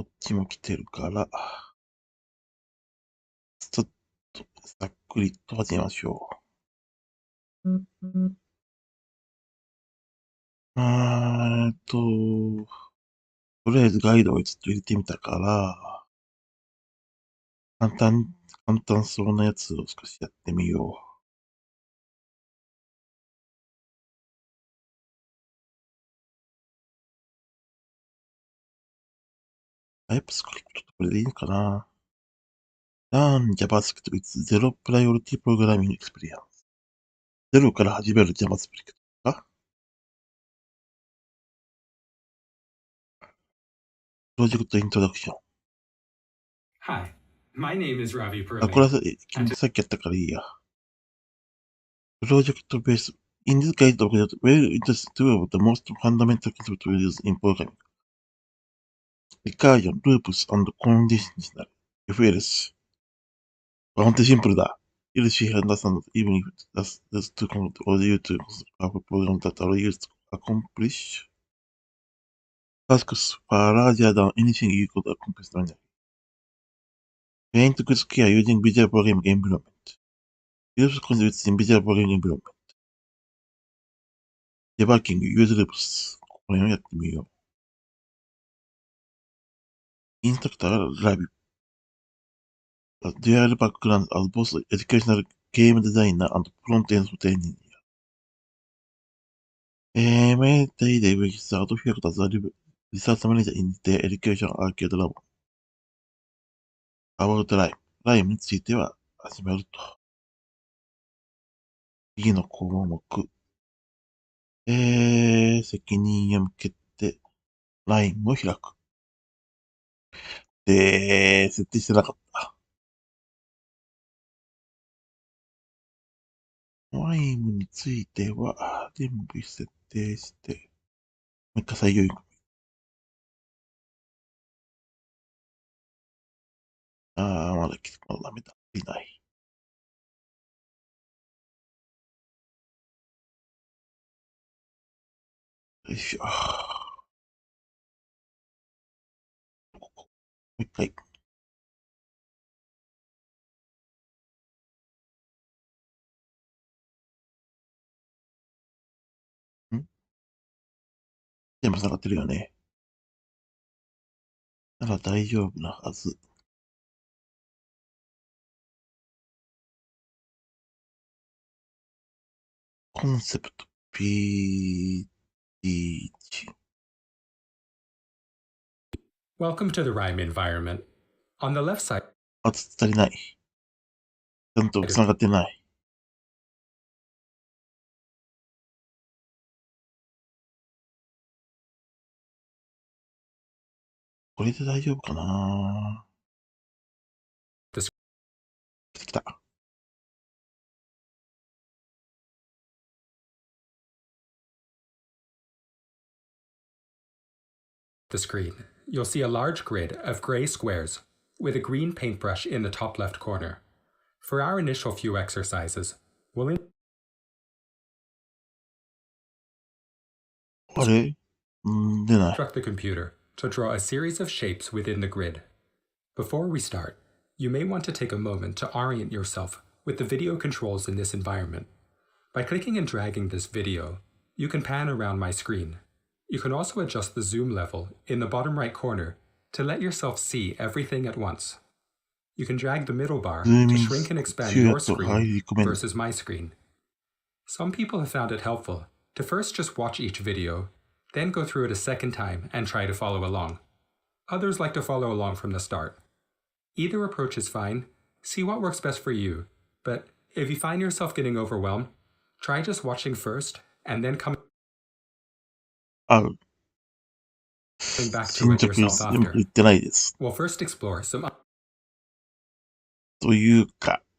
こっちも来てるから、ちょっとざっくりと始めましょう。とりあえずガイドをちょっと入れてみたから、簡単そうなやつを少しやってみよう。タイプスクリプトこれでいいのかな。Learn JavaScript with Zero Priority Programming Experience。ゼロから始める JavaScript か。プロジェクトイントロダクション。Hi, my name is Ravi あ、これ Purley. はさっきやったからいいや。プロジェクトベース。In this guide, we'll introduce two of the most fundamental concepts we use in programming. Recursion, loops, and conditional. If else. 本当にシンプルだ。You'll see understand even if that's too complex or you to have a program that are used to accomplish tasks far larger than anything you could accomplish manually. Paint good care using Visual Programming Environment. Use concepts in Visual Programming Environment. Debugging, use loops. これをやってみよう。インストラクターラビ。Dual background as both educational game designer and front-end software engineer. Many daily wages start here as a research manager in the education arcade lab. About Lime。ライムについては始めると。次の項目。責任を向けて、ライムを開く。設定してなかった。ライムについては、全部設定して、もう一回再現。まだダメだ。いない。よいしょ。もう一回。全部繋がってるよね。なら大丈夫なはず。コンセプト PH。Welcome to the Rhyme environment. On the left side 足りない。ちゃんと繋がってない。これで大丈夫かな。来た。the screen, you'll see a large grid of gray squares with a green paintbrush in the top left corner. For our initial few exercises, we'll あれ出ない。 instruct the computer to draw a series of shapes within the grid. Before we start, you may want to take a moment to orient yourself with the video controls in this environment. By clicking and dragging this video, you can pan around my screen. You can also adjust the zoom level in the bottom right corner to let yourself see everything at once. You can drag the middle bar to shrink and expand your screen versus my screen. Some people have found it helpful to first just watch each video, then go through it a second time and try to follow along. Others like to follow along from the start. Either approach is fine. See what works best for you. But if you find yourself getting overwhelmed, try just watching first and then coming back to it yourself after. We'll first explore some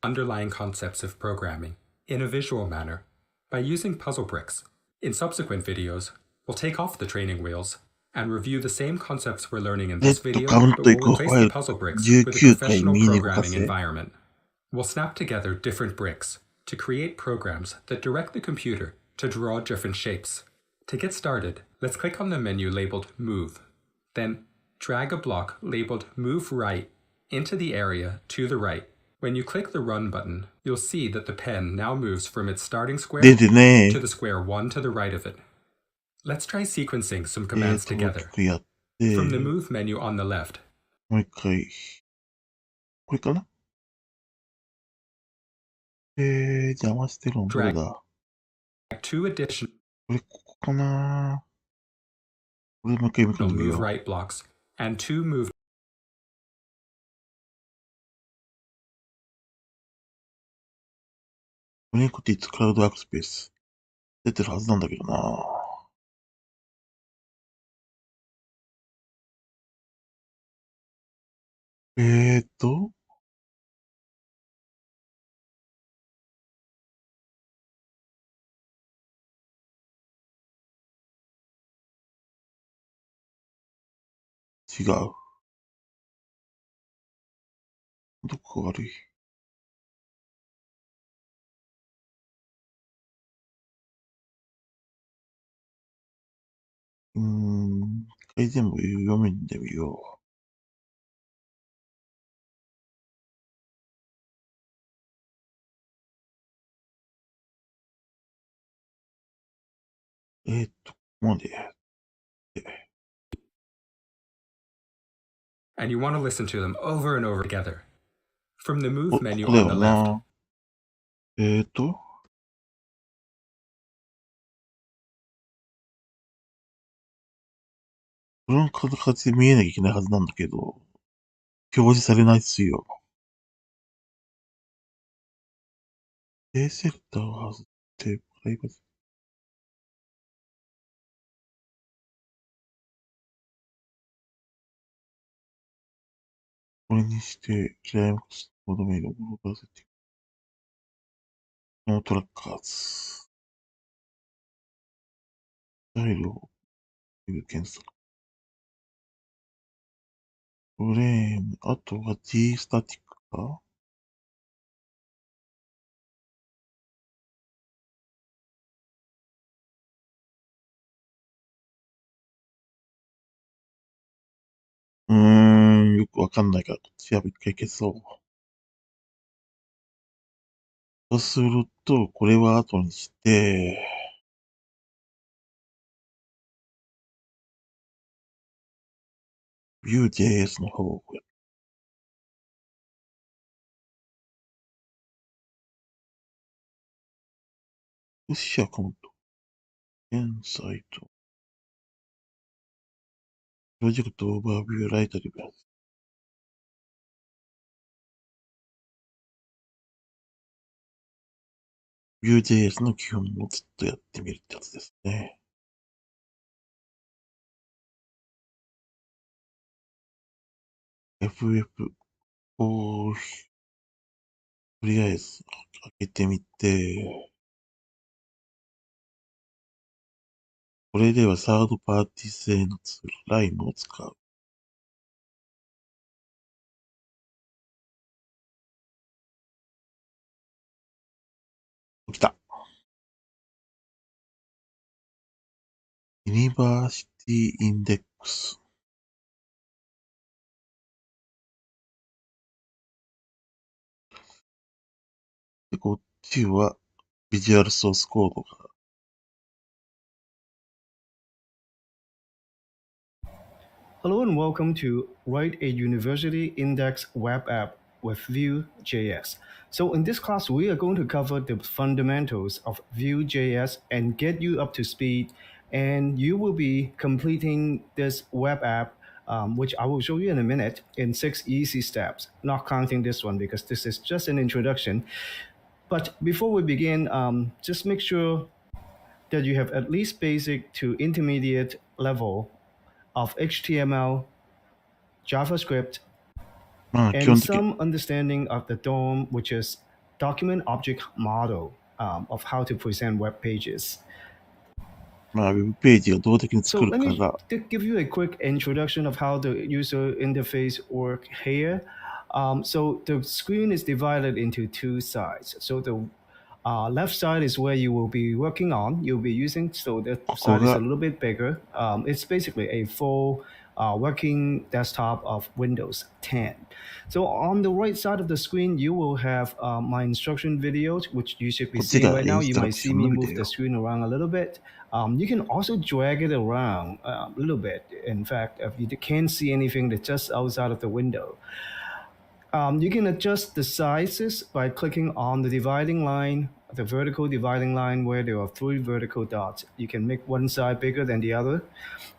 underlying concepts of programming in a visual manner by using puzzle bricks. In subsequent videos, we'll take off the training wheels and review the same concepts we're learning in this video, but we'll replace the puzzle bricks with a professional programming environment. We'll snap together different bricks to create programs that direct the computer to draw different shapes. To get started, let's click on the menu labeled Move. Then, drag a block labeled Move Right into the area to the right. When you click the Run button, you'll see that the pen now moves from its starting square 出てね to the square 1 to the right of it. Let's try sequencing some え。commands 大 together. きくやって、 From the Move menu on the left, もう一回。これかな邪魔してるのどれ drag だ two additional これ、ここかなこれもう一回見てみ Move よう。 Right blocks and two Move ユニコティッツクラウドワークスペース。出てるはずなんだけどな違う。どこが悪い一回全部読めんでみよう。ここまで。and you want to listen to them over and over together. From the お、 Move こ menu こだ on the よ left, な。この形で見えなきゃいけないはずなんだけど、表示されないっすよ。セルターを外って、プライバシー。これにして、クライマックスモードメールを動かせて、ノートラッカーズ。スタイルを検索。フレーム、あとは G スタティックかよくわかんないから、こっちは一回消そう。そうすると、これは後にして、Vue.js の方をやる。プッシュアカウント。現サイト。プロジェクトオーバービューライタリブラス。Vue.js の基本をずっとやってみるってやつですね。FF をとりあえず開けてみて、これではサードパーティー製のツール、ライムを使う。来た。ユニバーシティインデックス。で、こっちはビジュアルソースコードが。Hello and welcome to Write a University Index web app with Vue.js. So in this class, we are going to cover the fundamentals of Vue.js and get you up to speed. And you will be completing this web app, which I will show you in a minute, in 6 easy steps, not counting this one because this is just an introduction. But before we begin, just make sure that you have at least basic to intermediate level of HTML, JavaScript, まあ、基 and 本的に、 some understanding of the DOM, which is document object model, of how to present web pages. まあ、ウェブページを動的に So 作る let か me ら、 give you a quick introduction of how the user interface work here. So the screen is divided into two sides. So the left side is where you will be working on. You'll be using, so the ここ side is a が little bit bigger. It's basically a full working desktop of Windows 10. So on the right side of the screen, you will have my instruction videos, which you should be こっち seeing が right イ now. ンス You トラ might クシ see ョンの me ビ move デ the オ。screen around a little bit. You can also drag it around a little bit. In fact, if you can't see anything that's just outside of the window. You can adjust the sizes by clicking on the dividing line, the vertical dividing line where there are 3 vertical dots. You can make one side bigger than the other.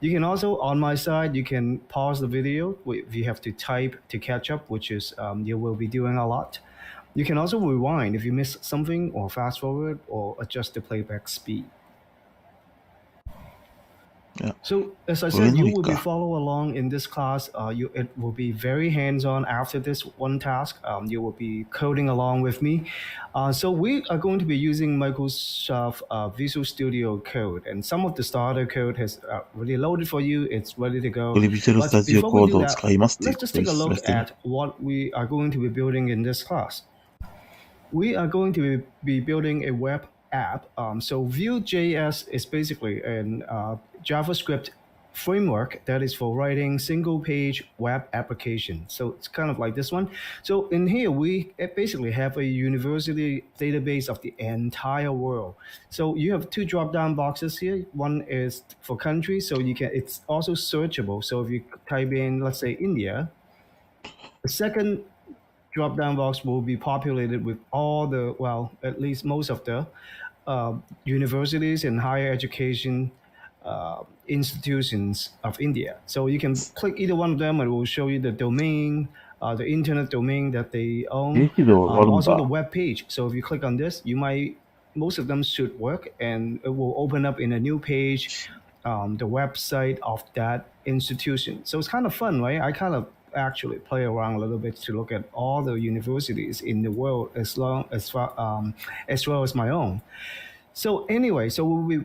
You can also, on my side, you can pause the video if you have to type to catch up, which is you will be doing a lot. You can also rewind if you miss something, or fast forward, or adjust the playback speed. いや、 So as I これ said, の you み will be か。 follow along in this class. It will be very hands-on after this one task. You will be coding along with me. So we are going to be using Microsoft Visual Studio Code, and some of the starter code has already loaded for you. It's ready to こ go. れビジュアルス But タジオ before コ we ー do ドを that, 使いますっていう let's こ just とを take a 説明 look してね。 at what we are going to be building in this class. We are going to be building a web app. So Vue.js is basically a JavaScript framework that is for writing single-page web application. So it's kind of like this one. So in here, we basically have a university database of the entire world. So you have 2 drop-down boxes here. One is for country, so it's also searchable. So if you type in, let's say, India, the second drop-down box will be populated with all the, well, at least most of the universities and higher education institutions of India. So you can click either one of them, and it will show you the domain, the internet domain that they own, 激動があるん also the だ。 web page. So if you click on this, most of them should work, and it will open up in a new page, the website of that institution. So it's kind of fun, right? I kind of actually play around a little bit to look at all the universities in the world as well as my own. So anyway, so we'll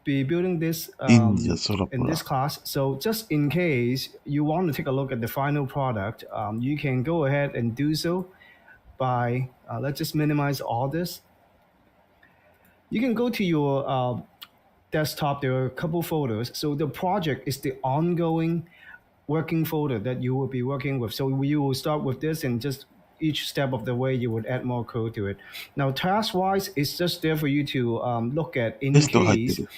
be building this インディアソラプ in ラ。 this class. So just in case you want to take a look at the final product, you can go ahead and do so by, let's just minimize all this. You can go to your desktop. There are a couple folders. So the project is the ongoing working folder that you will be working with. So you will start with this, and just each step of the way you would add more code to it. Now, task-wise, it's just there for you to look at in テストが入って case る。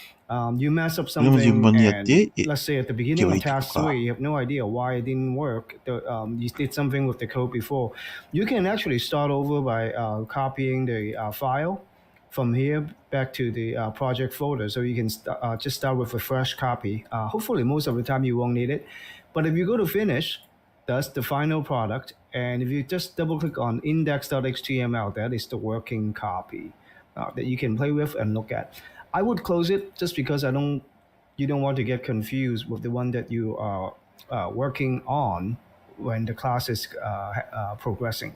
you mess up これも順 something, 番にやっ and て、 let's say at the 今 beginning 日 of いくと task 3, か。 you have no idea why it didn't work. You did something with the code before. You can actually start over by copying the file from here back to the project folder. So you can just start with a fresh copy. Hopefully, most of the time you won't need it. But if you go to finish, that's the final product. And if you just double click on index.html, that is the working copy that you can play with and look at. I would close it just because you don't want to get confused with the one that you are working on when the class is progressing.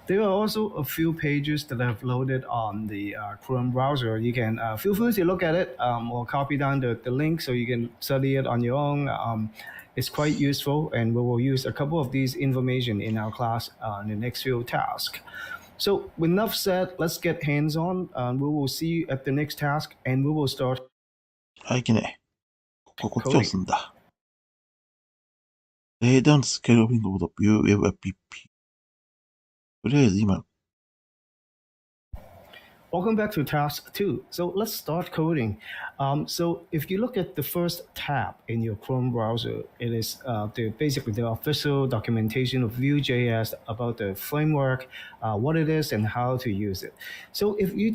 There are also a few pages that I've loaded on the Chrome browser. You can feel free to look at it or copy down the link so you can study it on your own. It's quite useful, and we will use a couple of these information in our class in the next few tasks. So with enough said, let's get hands-on. We will see you at the next task, and we will start あ、いけない。こっち coding. 押すんだ。レイダウンスケールビングボード、ビューウェブ app。とりあえず今、 Welcome back to task 2. So let's start coding. So if you look at the first tab in your Chrome browser, it is basically the official documentation of Vue.js about the framework, what it is, and how to use it. So if you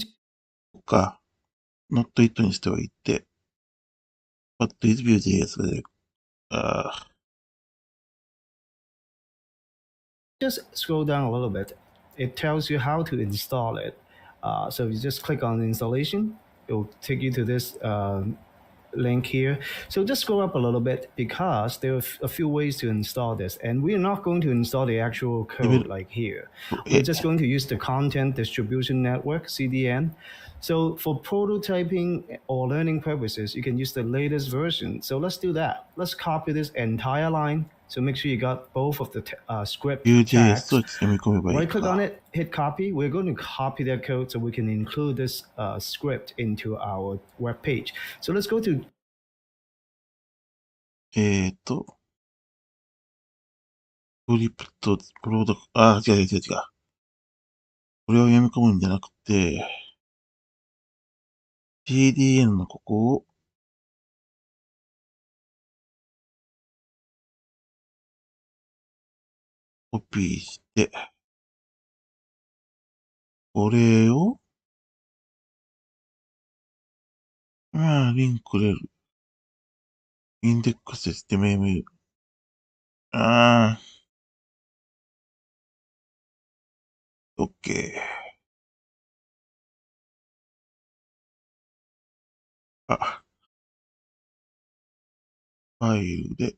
か、not it にしておいて、What is Vue.js で、just scroll down a little bit, it tells you how to install it. So you just click on installation, it will take you to this link here. So just scroll up a little bit because there are a few ways to install this, and we're not going to install the actual code like here. We're just going to use the Content Distribution Network, CDN. So for prototyping or learning purposes, you can use the latest version. So let's do that. Let's copy this entire line. So make sure you got both of the script Vue.js tags. を読み込めばいい Right click on か。 it, hit copy. We're going to copy that code so we can include this script into our web page. So let's go to クリプト、プロダクト、違う。これを読み込むんじゃなくて、CDN のここを、コピーして、これを、リンクれる。インデックスして MMU。OK。ファイルで、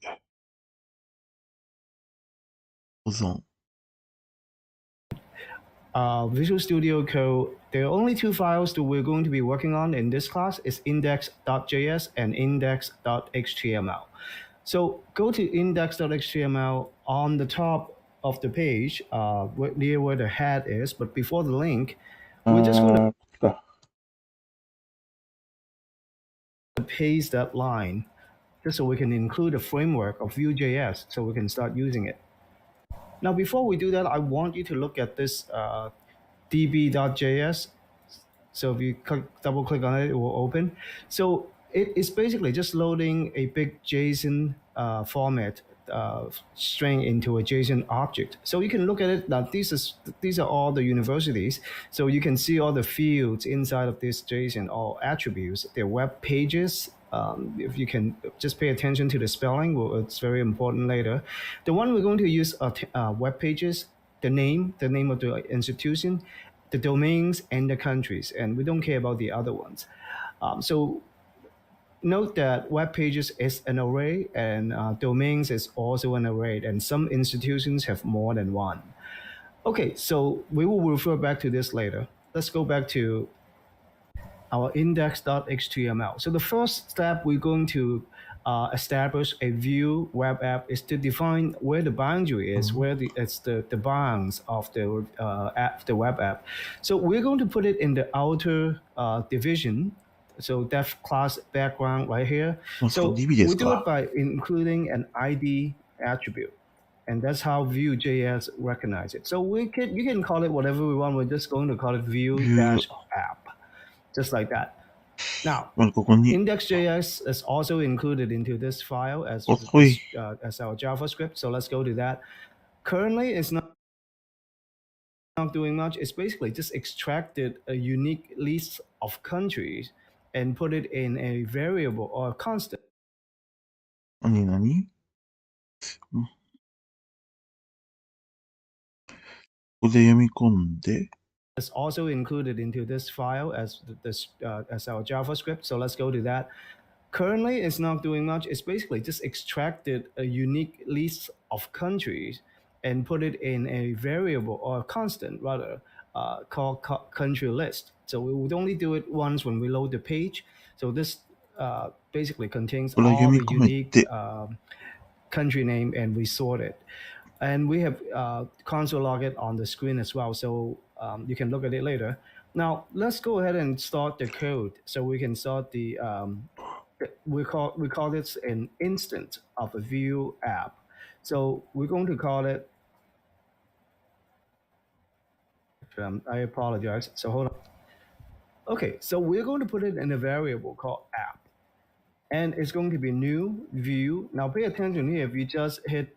保存。Visual Studio Code, there are only two files that we're going to be working on in this class. It's index.js and index.html. So go to index.html on the top of the page, near where the head is, but before the link, we're just going to paste that line just so we can include a framework of Vue.js so we can start using it. Now, before we do that, I want you to look at this db.js. So if you double click on it, it will open. So it is basically just loading a big JSON format string into a JSON object. So you can look at it. Now these are all the universities. So you can see all the fields inside of this JSON, all attributes, their web pages. If you can just pay attention to the spelling, well, it's very important later. The one we're going to use are web pages, the name of the institution, the domains, and the countries, and we don't care about the other ones. So note that web pages is an array, and domains is also an array, and some institutions have more than one. Okay, so we will refer back to this later. Let's go back to our index.html. So the first step we're going to establish a Vue web app is to define where the boundary is, where it's the bounds of the the web app. So we're going to put it in the outer division. So def class background right here. So we do it by including an ID attribute. And that's how Vue.js recognize it. So you can call it whatever we want. We're just going to call it Vue-app, just like that. Now, index.js is also included into this file as our JavaScript. So let's go to that. Currently, it's not doing much. It's basically just extracted a unique list of countries and put it in a variable or a constant. 何ここで読み込んで、It's also included into this file as our JavaScript. So let's go to that. Currently, it's not doing much. It's basically just extracted a unique list of countries and put it in a variable or a constant rather called country list. So we would only do it once when we load the page. So this basically contains all the unique country name, and we sort it. And we have console log it on the screen as well, so you can look at it later. Now let's go ahead and start the code. So we can start the we call this an instance of a Vue app. So we're going to call it. I apologize. So hold on. Okay, so we're going to put it in a variable called app, and it's going to be new Vue. Now pay attention here. If you just hit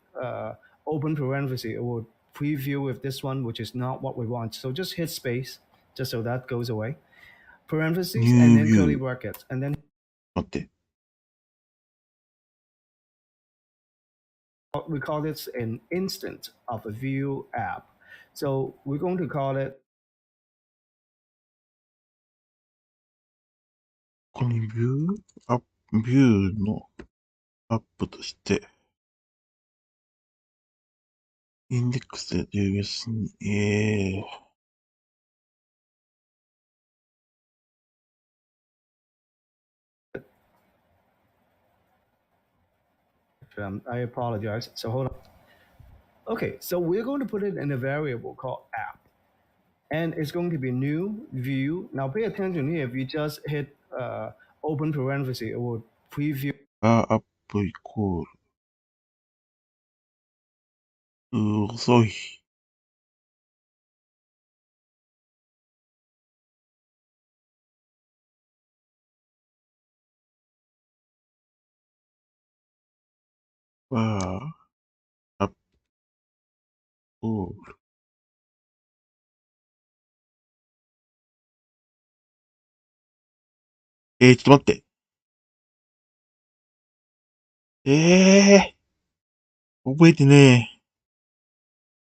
open parenthesis, it will preview with this one, which is not what we want. So just hit space, just so that goes away. Parentheses and then curly brackets, and then we call this an instance of a Vue app. So we're going to call it. ここにビューのアップとして、インデックスで JS に、I apologize. So hold on. Okay, so we're going to put it in a variable called app, and it's going to be new Vue. Now pay attention here. If you just hit open parenthesis, it will preview. App プイコール。遅い。バー、アッコール。ちょっと待って。覚えてね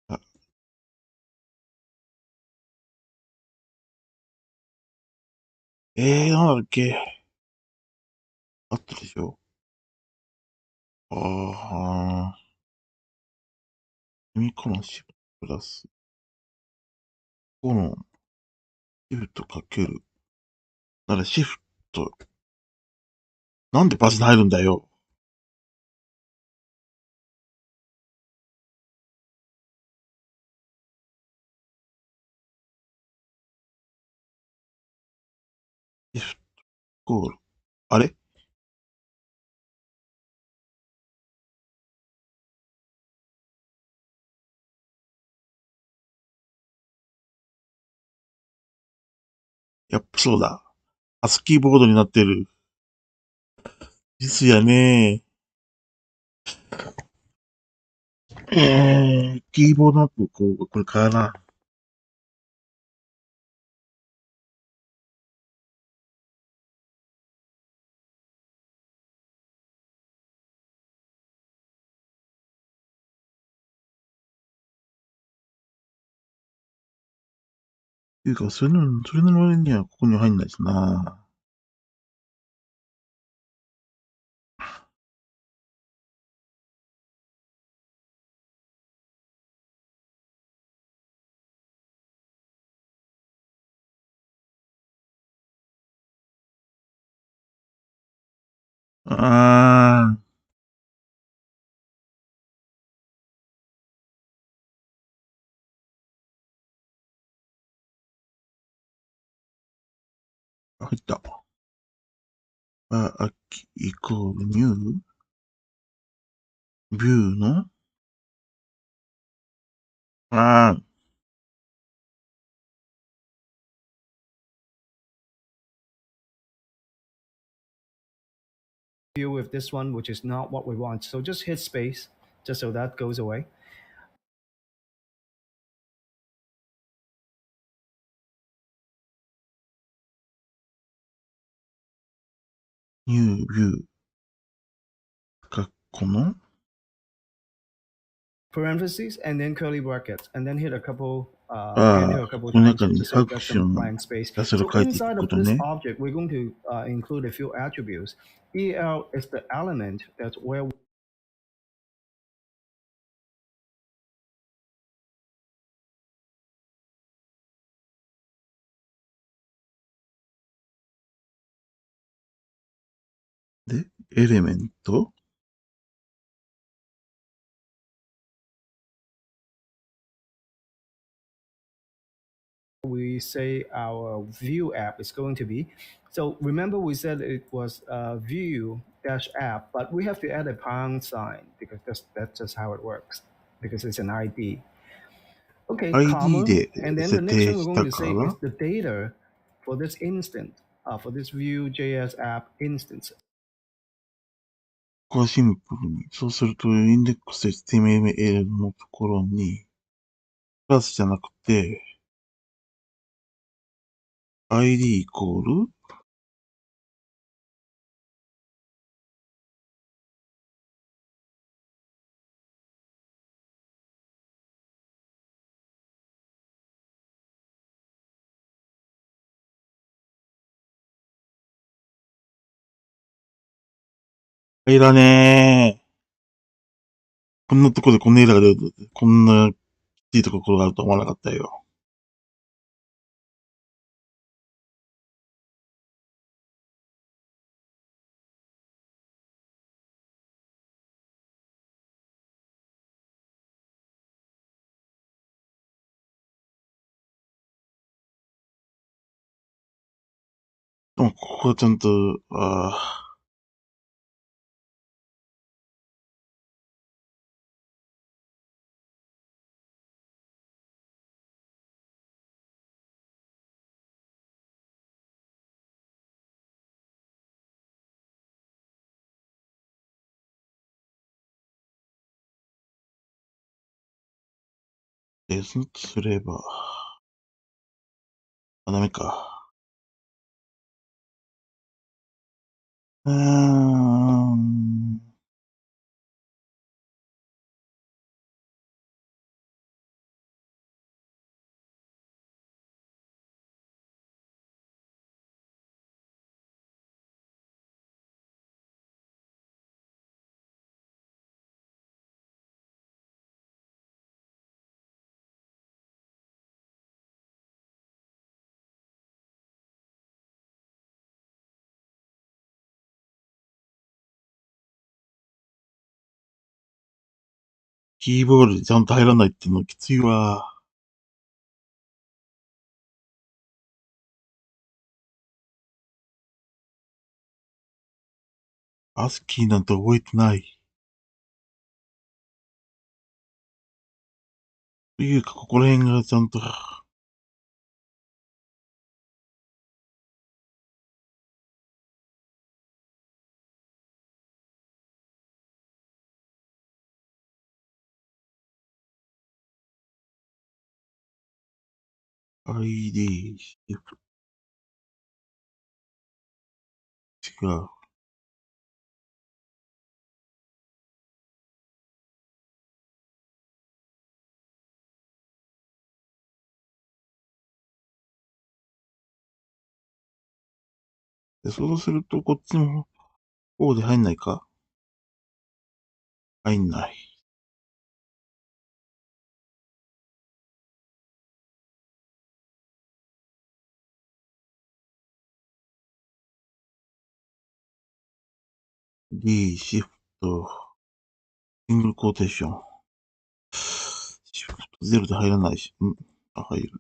え。なんだっけ。あったでしょ。セミコロンシフトプラス、コロン、シフトかける。ならシフト。なんでパスに入るんだよ。シフトコール。あれやっぱそうだ。アスキーボードになってる。ですやねキーボードアップ、これからな。いうか、それの割にはここに入んないしな。あ入った。秋イコールニュービューのあView with this one, which is not what we want. So just hit space, just so that goes away.ニュービュー。括弧の Parentheses and then curly brackets, and then hit a couple, enter a こ couple この times 中に just so ファ we ク got ショ some ン blank space. ひたすら So 書いていく inside こ of と this ね。object, we're going to include a few attributes. EL is the element that's whereで、エレメント we say our view app is going to be. So remember we said it was view dash app, but we have to add a pound sign because that's just how it works because it's an ID. Okay, ID comma, で and then the 設 next 定 thing we're し going た to か say is ら、the data for this instance, for this Vue.js app instance. ここはシンプルに。そうすると、インデックス HTML のところに、プラスじゃなくて、ID イコール、いらねー。こんなとこでこんなエラーが出ると、こんなきついところがあると思わなかったよ。でも、ここはちゃんと、ですとすれば、ダメか。キーボードでちゃんと入らないっていうのきついわ。アスキーなんて覚えてない。というか、ここら辺がちゃんと、ID、違う。で、そうすると、こっちの方で入んないか？入んない。D、シフト、シングルコーテーション。シフトゼロで入らないし、入る。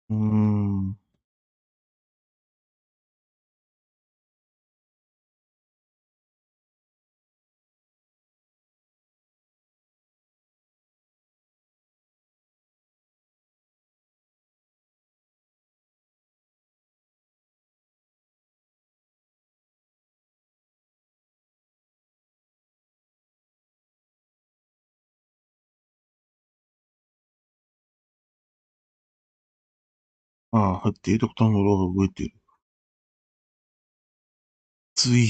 うーん。入っているとこ単語ローが動いている。つい。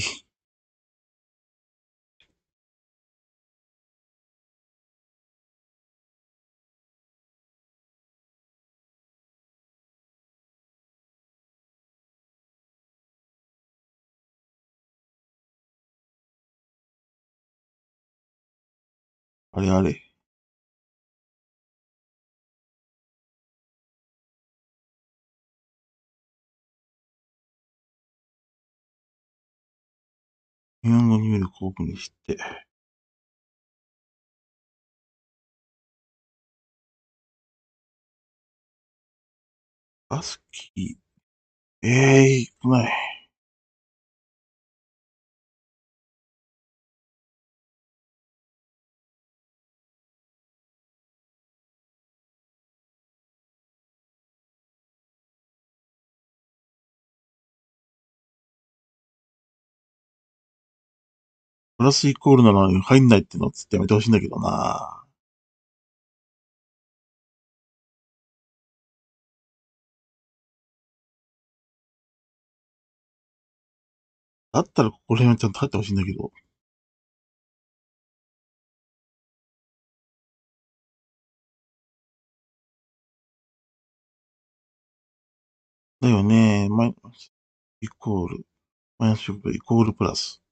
あれあれ。日本語入力をオープンにして。アスキー。少ない。プラスイコールなのに入んないってのつってやめてほしいんだけどな。だったらここら辺はちゃんと入ってほしいんだけど。だよね。マイナスイコール、マイナスイコールプラス。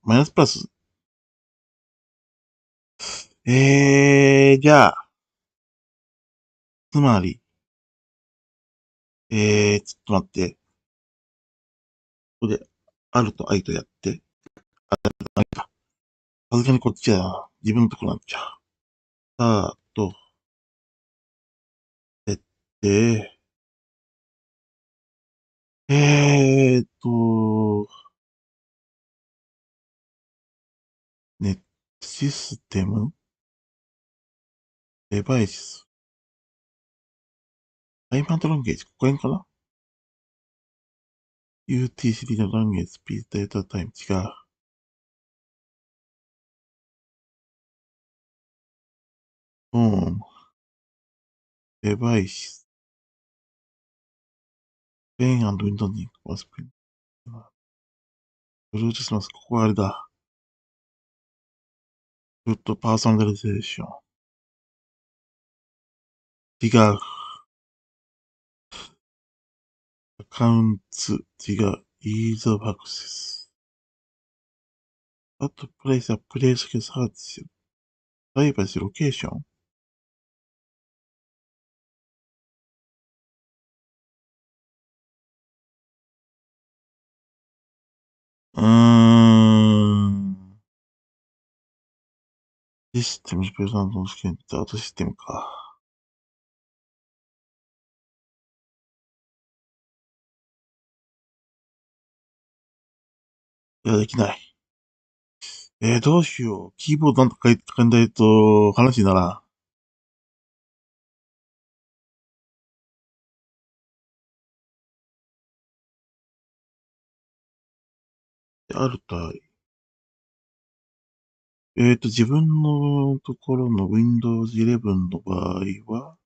マイナスプラス。じゃあ、つまり、ちょっと待って。ここで、あると愛とやって。さすがにこっちは自分のとこなんちゃう。さあと、設定。ネットシステムデバイス。タイムアンドランゲージ、ここへんかな ?UTC のランゲージ、スピードデータタイム、違う。デバイス。ペン&ウィンドウにワスペン。ブルートゥースマス、ここはあれだ。ちょっとパーソナリゼーション。違う。アカウンツ、違う。イーズオブアクセス。あと、プレイスはプレイスケサーチする。プライバシー、ロケーション。システム、プレゼントの試験ってアウトシステムか。いや、できない。どうしよう。キーボードなんとか書いないと話にならん。あると、自分のところの Windows 11の場合は、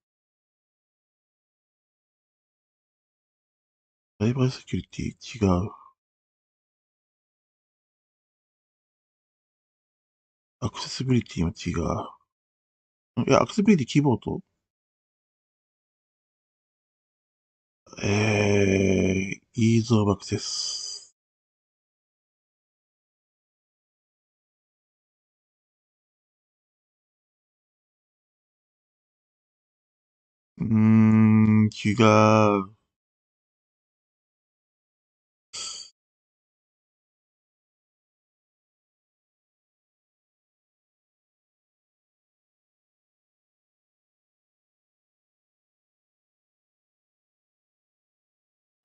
サイバーセキュリティ違う。アクセシビリティも違う。いや、アクセシビリティキーボードイーズオブアクセス。違う。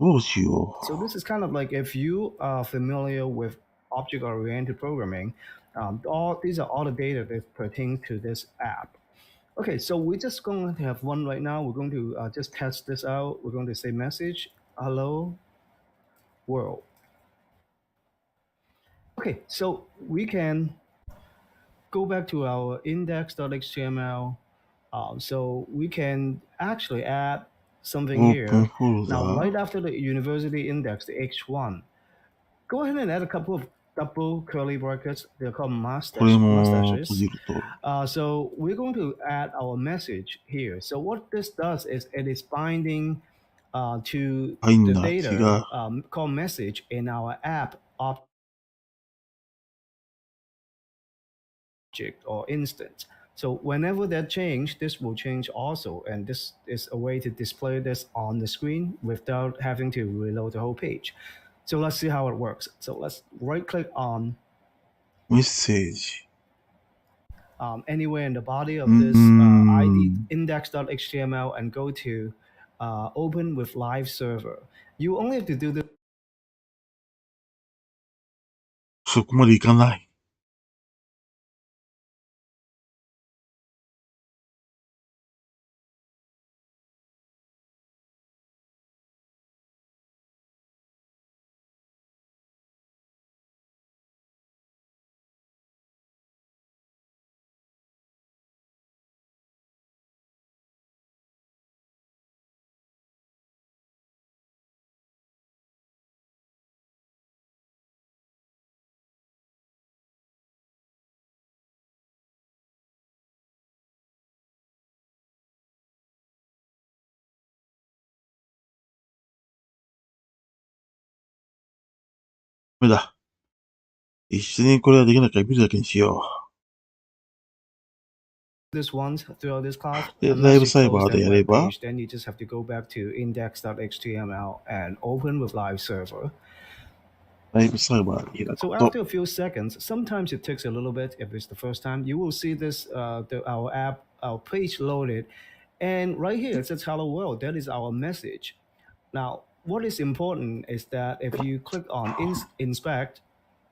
どうしよ So this is kind of like if you are familiar with object-oriented programming, these are all the data that pertain to this app. Okay, so we're just going to have one right now. We're going to just test this out. We're going to say message, hello world. Okay, so we can go back to our index.html. So we can actually add う。something オープン here. フォルダ Now, right ー。after the university index, the H1, go ahead and add a couple of double curly brackets. They're called これも閉 mustaches. じると。So we're going to add our message here. So what this does is it is binding to 入ん the な。違 data う。called message in our app object or instance. So whenever that change, this will change also. And this is a way to display this on the screen without having to reload the whole page. So let's see how it works. So let's right click on メッセージ。anywhere in the body of this ID index.html and go to open with live server. You only have to do this そこまでいかない。ダメだ。一緒にこれはできないから見るだけにしよ this once throughout this class. う。で、ライ Unless ブ you サイバ close ーで that やれ web ば、 page, then you just have to go back to index.html and open with live server. ライブサーバーに開 So くと、 after a few seconds, sometimes it takes a little bit if it's the first time, you will see this our app, our page loaded. And right here it says hello world. That is our message. Now, what is important is that if you click on inspect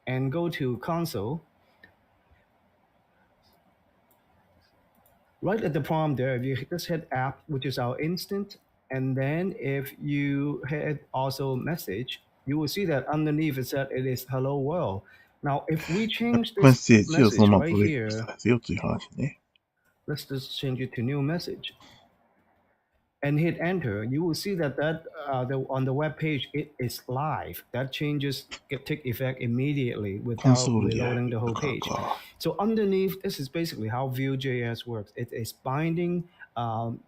and go to console, right at the prompt there, if you just hit app, which is our instant, and then if you hit also message, you will see that underneath it said it is hello world. Now, if we change メッ this セージをその message まま right プレイした here, ですよという話ね。 let's just change it to new message and hit enter, you will see that on the web page it is live. That changes take effect immediately コン without ソールでや reloading る the whole から page. か。 So underneath, this is basically how Vue.js works. It is binding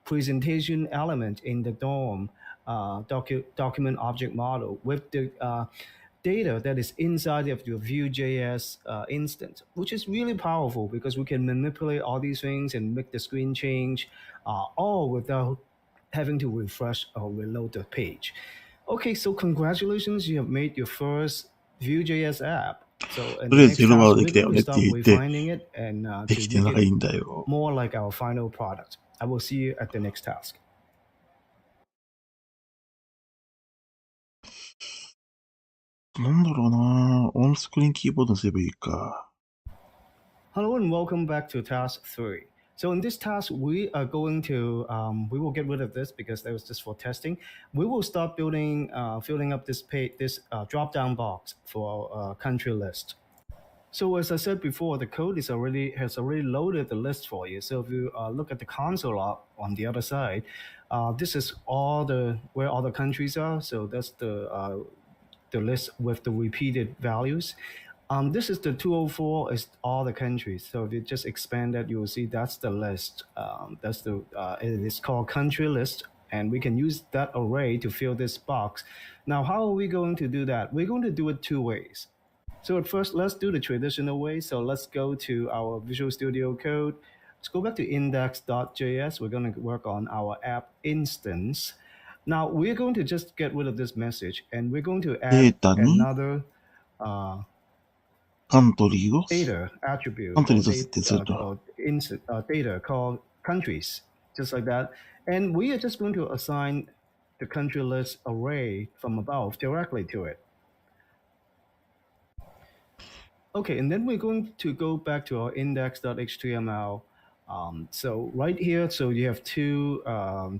presentation element in the DOM document object model with the data that is inside of your Vue.js instance, which is really powerful because we can manipulate all these things and make the screen change, all without having to refresh or reload the page. Okay, so congratulations, you have made your first Vue.js app. So in と the りあえず next ヘロワー task, ドで we're きた going よ to ねって start 言って、 refining it and で to きて make ない it んだよ。 more like our final product. I will see you at the next task. なんだろうな、オンスクリーンキーボードにすればいいか。 Hello and welcome back to task 3. So in this task, we are going to, we will get rid of this because that was just for testing. We will start filling up this drop-down box for our country list. So as I said before, the code has already loaded the list for you. So if you look at the console on the other side, this is where all the countries are. So that's the list with the repeated values. This is the 204 is all the countries. So if you just expand that, you will see that's the list. It is called country list, and we can use that array to fill this box. Now, how are we going to do that? We're going to do it two ways. So at first, let's do the traditional way. So let's go to our Visual Studio Code. Let's go back to index.js. We're going to work on our app instance. Now we're going to just get rid of this message, and we're going to デ add ータに another カントリーを data attribute カントリ or ーを設定すると。 data called countries, just like that. And we are just going to assign the country list array from above directly to it. Okay, and then we're going to go back to our index.html. So right here, so you have two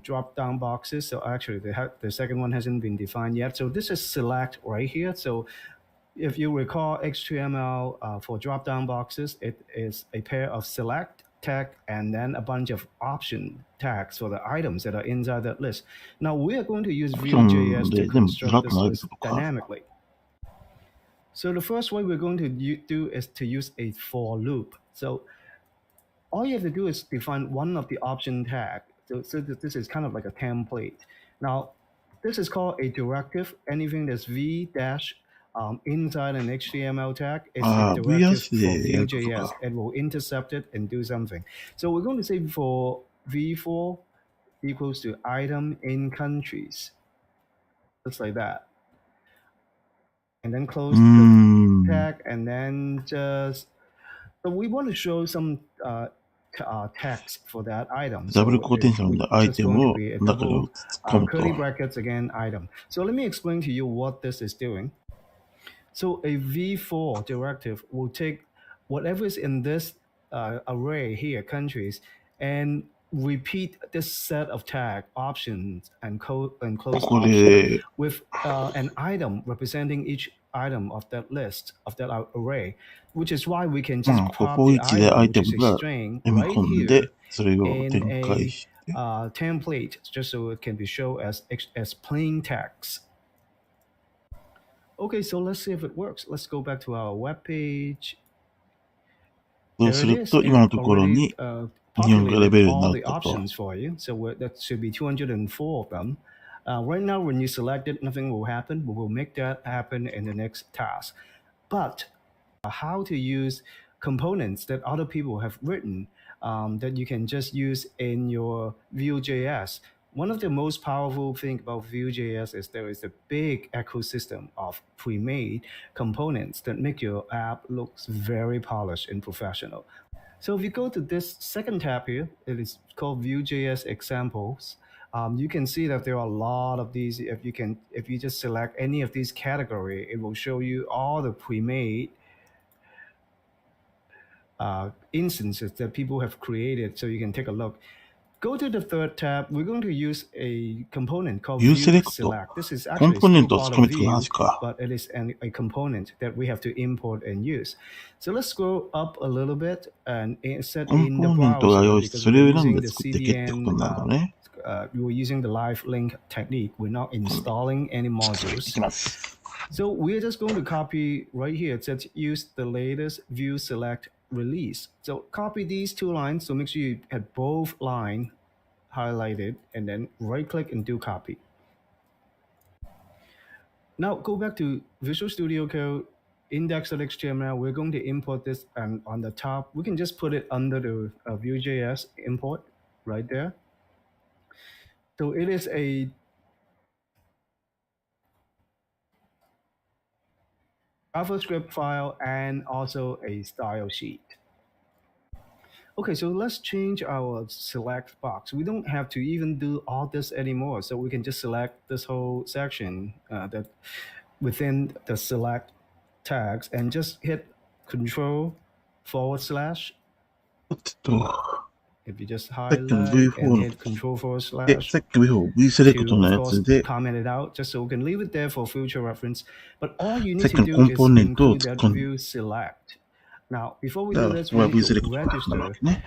drop-down boxes. So actually, the second one hasn't been defined yet. So this is select right here. So if you recall HTML for drop-down boxes, it is a pair of select tag and then a bunch of option tags for the items that are inside that list. Now we are going to use Vue.js to construct this list dynamically. So the first way we're going to do is to use a for loop. So all you have to do is define one of the option tag. So this is kind of like a template. Now, this is called a directive. Anything that's v dash inside an HTML tag is a directive for Vue.js. It will intercept it and do something. So we're going to say for v4 equals to item in countries, just like that. And then close the tag, and then just so we want to show some text for that item. ダブルコーテーションでアイテムを中に突っ込むと。 curly brackets again item. So let me explain to you what this is doing. So a v4 directive will take whatever is in this array here, countries, and repeat this set of tag options and close options with an item representing each item of that list, of that array, which is why we can just pop the item, which is a string, right here in a template, just so it can be shown as plain text. Okay, so let's see if it works. Let's go back to our web page. そうすると今のところに日本語レベルになったと。 for you. So that should be 204 of them. Right now, when you select it, nothing will happen. We will make that happen in the next task. But how to use components that other people have written that you can just use in your Vue.js. one of the most powerful things about Vue.js is there is a big ecosystem of pre-made components that make your app looks very polished and professional. So if you go to this second tab here, it is called Vue.js examples. You can see that there are a lot of these. If you just select any of these category, it will show you all the pre-made instances that people have created, so you can take a look. Go to the third tab. We're going to use a component called View Vue Select Select. This is コン actually ポーネ still ントを part 使 of めてくる Vue, 話か。 but it is a component that we have to import and use. So let's scroll up a little bit and set コン in ポ the ーネントが browser 用意して、 because それ we're を選ん using で the 作っていけってこと CDN. になるのね。We're using the live link technique. We're not installing any い modules. きます。 So we're just going to copy right here. It says use the latest Vue Select release. So copy these two lines. So make sure you have both lines highlighted and then right click and do copy. Now go back to Visual Studio Code, index.html. We're going to import this, and on the top, we can just put it under the Vue.js import right there. So it is a JavaScript file and also a style sheet. Okay, so let's change our select box. We don't have to even do all this anymore. So we can just select this whole section that within the select tags and just hit Control / ちょっと、 if you just さっきの highlight V4 and の、 hit Control / で、さっき V4、V セレクト to の of や course つで、 comment it out just so we can leave it there for future reference. But all you さ need っき to のコ do ン is ポーネントを include 使 that う。 Vue select. Now, before we だ do から、 this, これ we は need V セレ to クトになるわ register けね。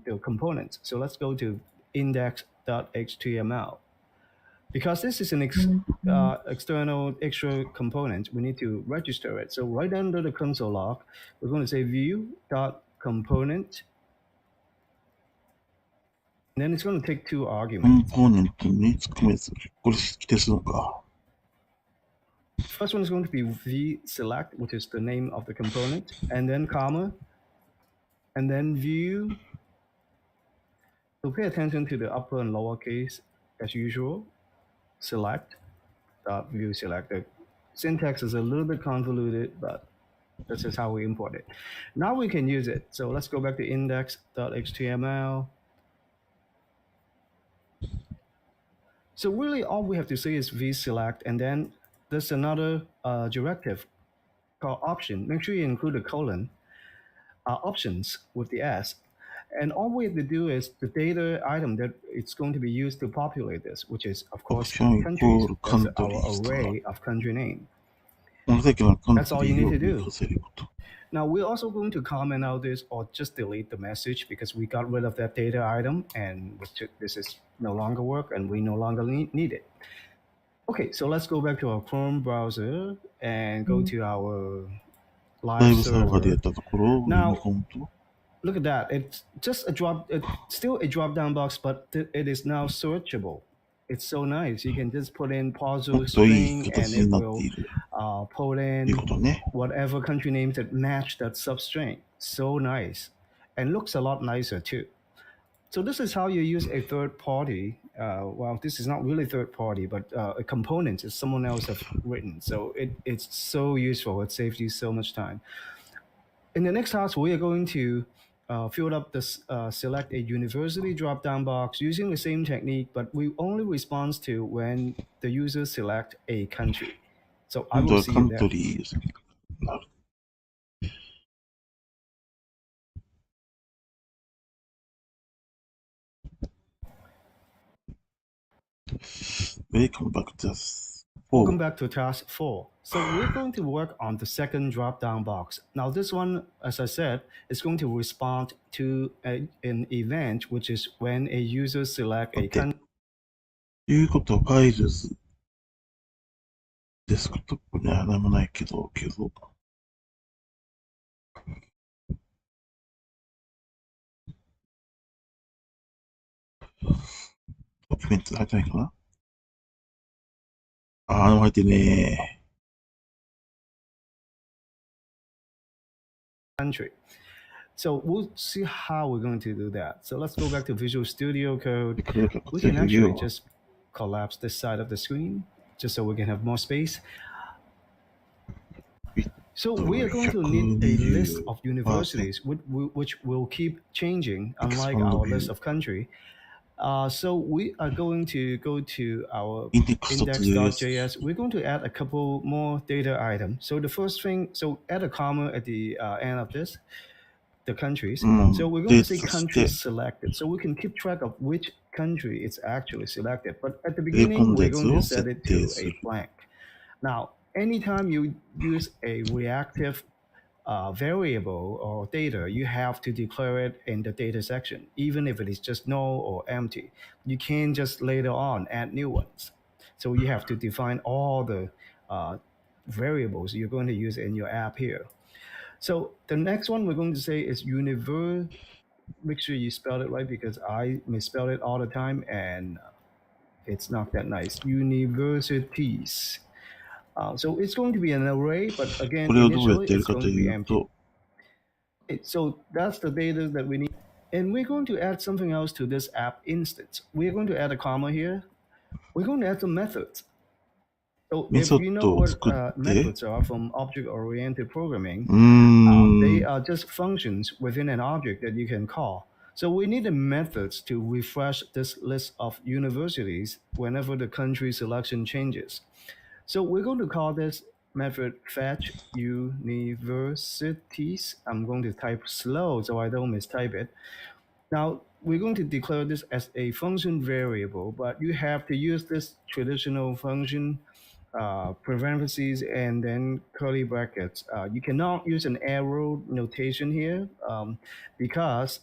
the components. So let's go to index.html. Because this is an external extra component, we need to register it. So right under the console log, we're going to say view.component. And then it's going to take two コン arguments. ポーネントに含めず、これ規定するのか。 First one is going to be vSelect, which is the name of the component, and then comma, and then view. So pay attention to the upper and lower case as usual. Select view select. The syntax is a little bit convoluted, but this is how we import it. Now we can use it. So let's go back to index.html. So really all we have to say is vSelect, and then there's another directive called option. Make sure you include a colon. Options with the S. And all we have to do is the data item that it's going to be used to populate this, which is, of course, Option countries. equal That's our countries array of country name. このさっきのカン That's ト all リ you ー need を to 追 do. 加せること。 Now, we're also going to comment out this or just delete the message because we got rid of that data item and this is no longer work and we no longer need it. Okay, so let's go back to our Chrome browser and go to our ライ live ブサーバーでや server. ったところ、 Now コント look at that. It's just it's still a drop down box, but it is now searchable. It's so nice. You can just put in も puzzle っといい string 形 and に it なって will いる pull という in ことね。 whatever country names that match that substring. So nice. And looks a lot nicer too. So this is how you use a third party. Well, this is not really third party, but a component that someone else have written. So it's so useful. It saves you so much time. In the next task, we are going to fill up this select a university drop-down box using the same technique, but we only respond to when the user select a country. So I 今度 will は see カ you ン there. トリーになる。Welcome back to us. Welcome back to task 4. So we're going to work on the second drop-down box. Now this one, as I said, is going to respond to an event, which is when a user select a country. ということは、ファイルズ、デスクトップには何もないけど、ドキュメント入ってないかなでも入ってねcountry. So we'll see how we're going to do that. So let's go back to Visual Studio Code. これから We それ can で言う actually わ。 just collapse this side of the screen just so we can have more space. So we are going to need a list of universities which will keep changing, unlike our list of country. So we are going to go to our index.js. We're going to add a couple more data items. So the first thing, so add a comma at the end of this, the countries. So we're going to say countries selected. So we can keep track of which country it's actually selected. But at the beginning, we're going to set it to a blank. Now, anytime you use a reactive variable or data, you have to declare it in the data section, even if it is just null or empty. You can't just later on add new ones. So you have to define all the variables you're going to use in your app here. So the next one we're going to say is universe. Make sure you spell it right because I misspell it all the time and it's not that nice. Universities. So it's going to be an array, but again, これをどうやっ initially てやる it's か going と to be いう empty. と、 Okay, so that's the data that we need. And we're going to add something else to this app instance. We're going to add a comma here. We're going to add some methods. So if you know メソッドを what 作って、 methods are from object-oriented programming, うー they ん、 are just functions within an object that you can call. So we need the methods to refresh this list of universities whenever the country selection changes. So we're going to call this method fetch universities. I'm going to type slow so I don't mistype it. Now we're going to declare this as a function variable, but you have to use this traditional function parentheses and then curly brackets. You cannot use an arrow notation here because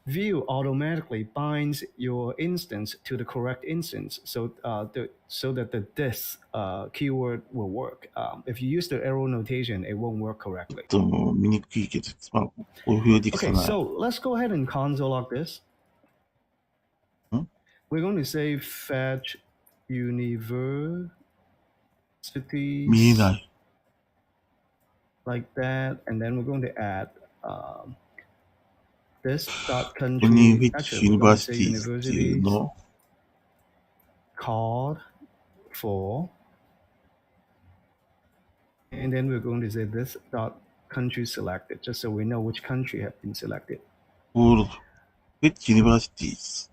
Vue automatically binds your instance to the correct instance, so that the this keyword will work. If you use the arrow notation, it won't work correctly. ちょっと見にくいけど、まあ、お風呂できそう Okay, な。 so let's go ahead and console log this. Hmm? We're going to say fetch universities 見えない。 like that, and then we're going to add this dot ここ country. に which Actually, we're going to say universities っていう universities の called for, and then we're going to say this dot country selected, just so we know which country have been selected. for which universities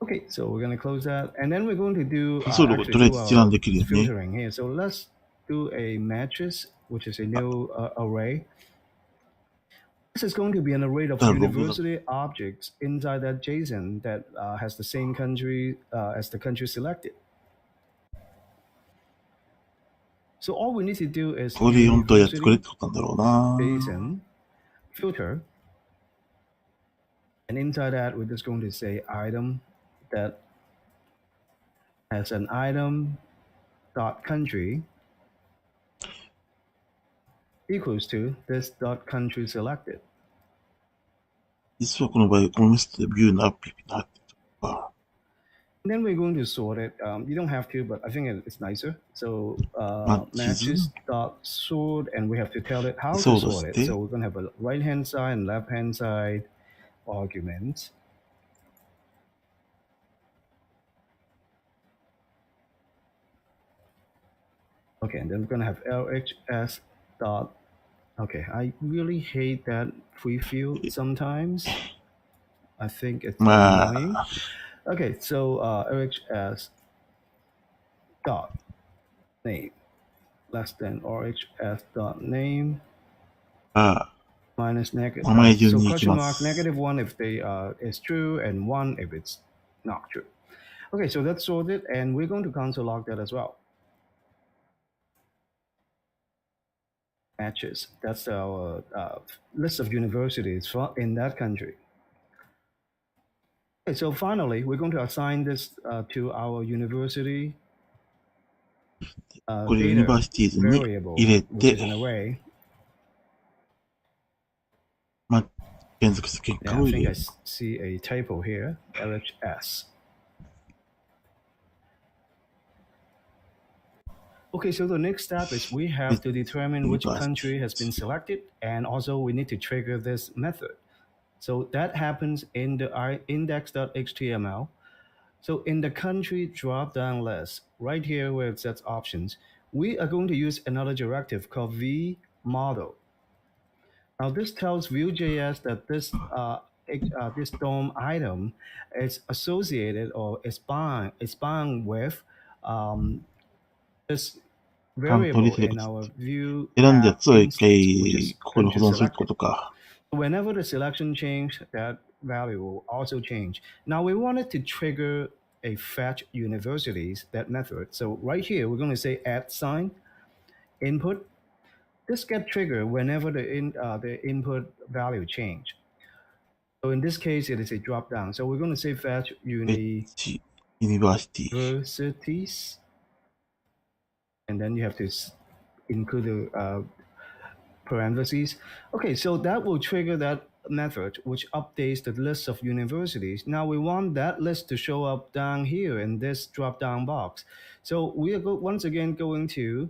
Okay, so we're going to close that, and then we're going to do そういうこととりあえず一覧できるよね。 filtering here. So let's do a matches, which is a new array. This is going to be an array of university objects inside that JSON that has the same country as the country selected. So all we need to do is これ本当はやってくれっ university てことなんだろうな。 JSON filter, and inside that we're just going to say item that has an item dot country equals to this dot country selected. 実はこの場合、このメソッドでビューのアップになってるとか。 And then we're going to sort it. You don't have to, but I think it's nicer. So matches dot sort, and we have to tell it how to sort it. So we're going to have a right-hand side and left-hand side arguments. Okay, and then we're going to have LHS dot. Okay, I really hate that preview sometimes. I think it's annoying. Okay, so RHS dot name less than RHS dot name minus negative. So question mark -1 if they is true and 1 if it's not true. Okay, so that's sorted, and we're going to console log that as well. Matches. That's our list of universities in that country. Okay, so finally, we're going to assign this to our university data variable, which is an array. Yeah, I think I see a typo here, LHS. Okay, so the next step is we have to determine which country has been selected, and also we need to trigger this method. So that happens in the index.html. So in the country drop-down list, right here where it says options, we are going to use another directive called vModel. Now this tells Vue.js that this DOM item is associated or is bound with this カントリー variable セレ in クト。 our Vue 選んだや app つを一 instance, which 回 is ここに country 保存するってこ selected. とか。 Whenever the selection change, that value will also change. Now we wanted to trigger a fetch universities, that method. So right here, we're going to say add sign, input. This get triggered whenever the input value change. So in this case, it is a drop down. So we're going to say fetch フェッチ、ユニバーシティ。 universities. And then you have to include the parentheses. Okay, so that will trigger that method, which updates the list of universities. Now we want that list to show up down here in this drop-down box. So we are once again going to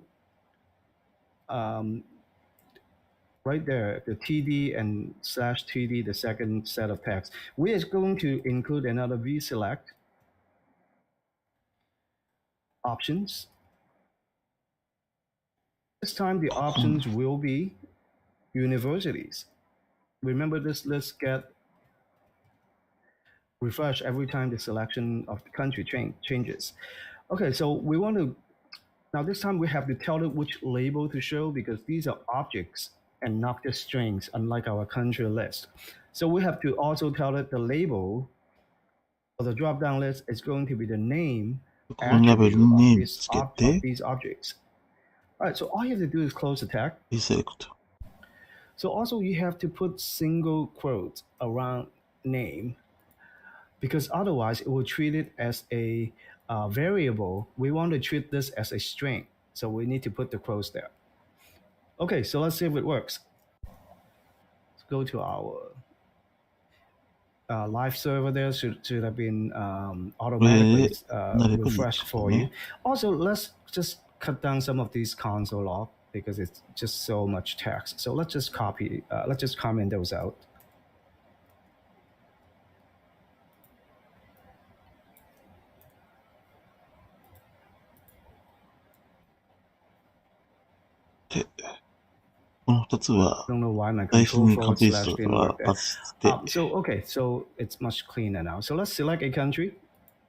right there, the TD and /TD, the second set of text. We are going to include another vSelect options. This time the options will be universities. Remember, this list get refreshed every time the selection of the country changes. Okay, so we want to, now this time we have to tell it which label to show because these are objects and not just strings, unlike our country list. So we have to also tell it the label of the drop-down list is going to be the name ここにラベル attribute に of ネーム this つけ of て、 these objects. All right, so all you have to do is close the tag. リセレクト。 So also you have to put single quotes around name because otherwise it will treat it as a variable. We want to treat this as a string. So we need to put the quotes there. Okay, so let's see if it works. Let's go to our live server there. Should have been automatically refreshed for you. Also, let's just cut down some of these console log because it's just so much text. So let's just comment those out. I don't know why my control forward slash didn't work there. So okay, so it's much cleaner now. So let's select a country,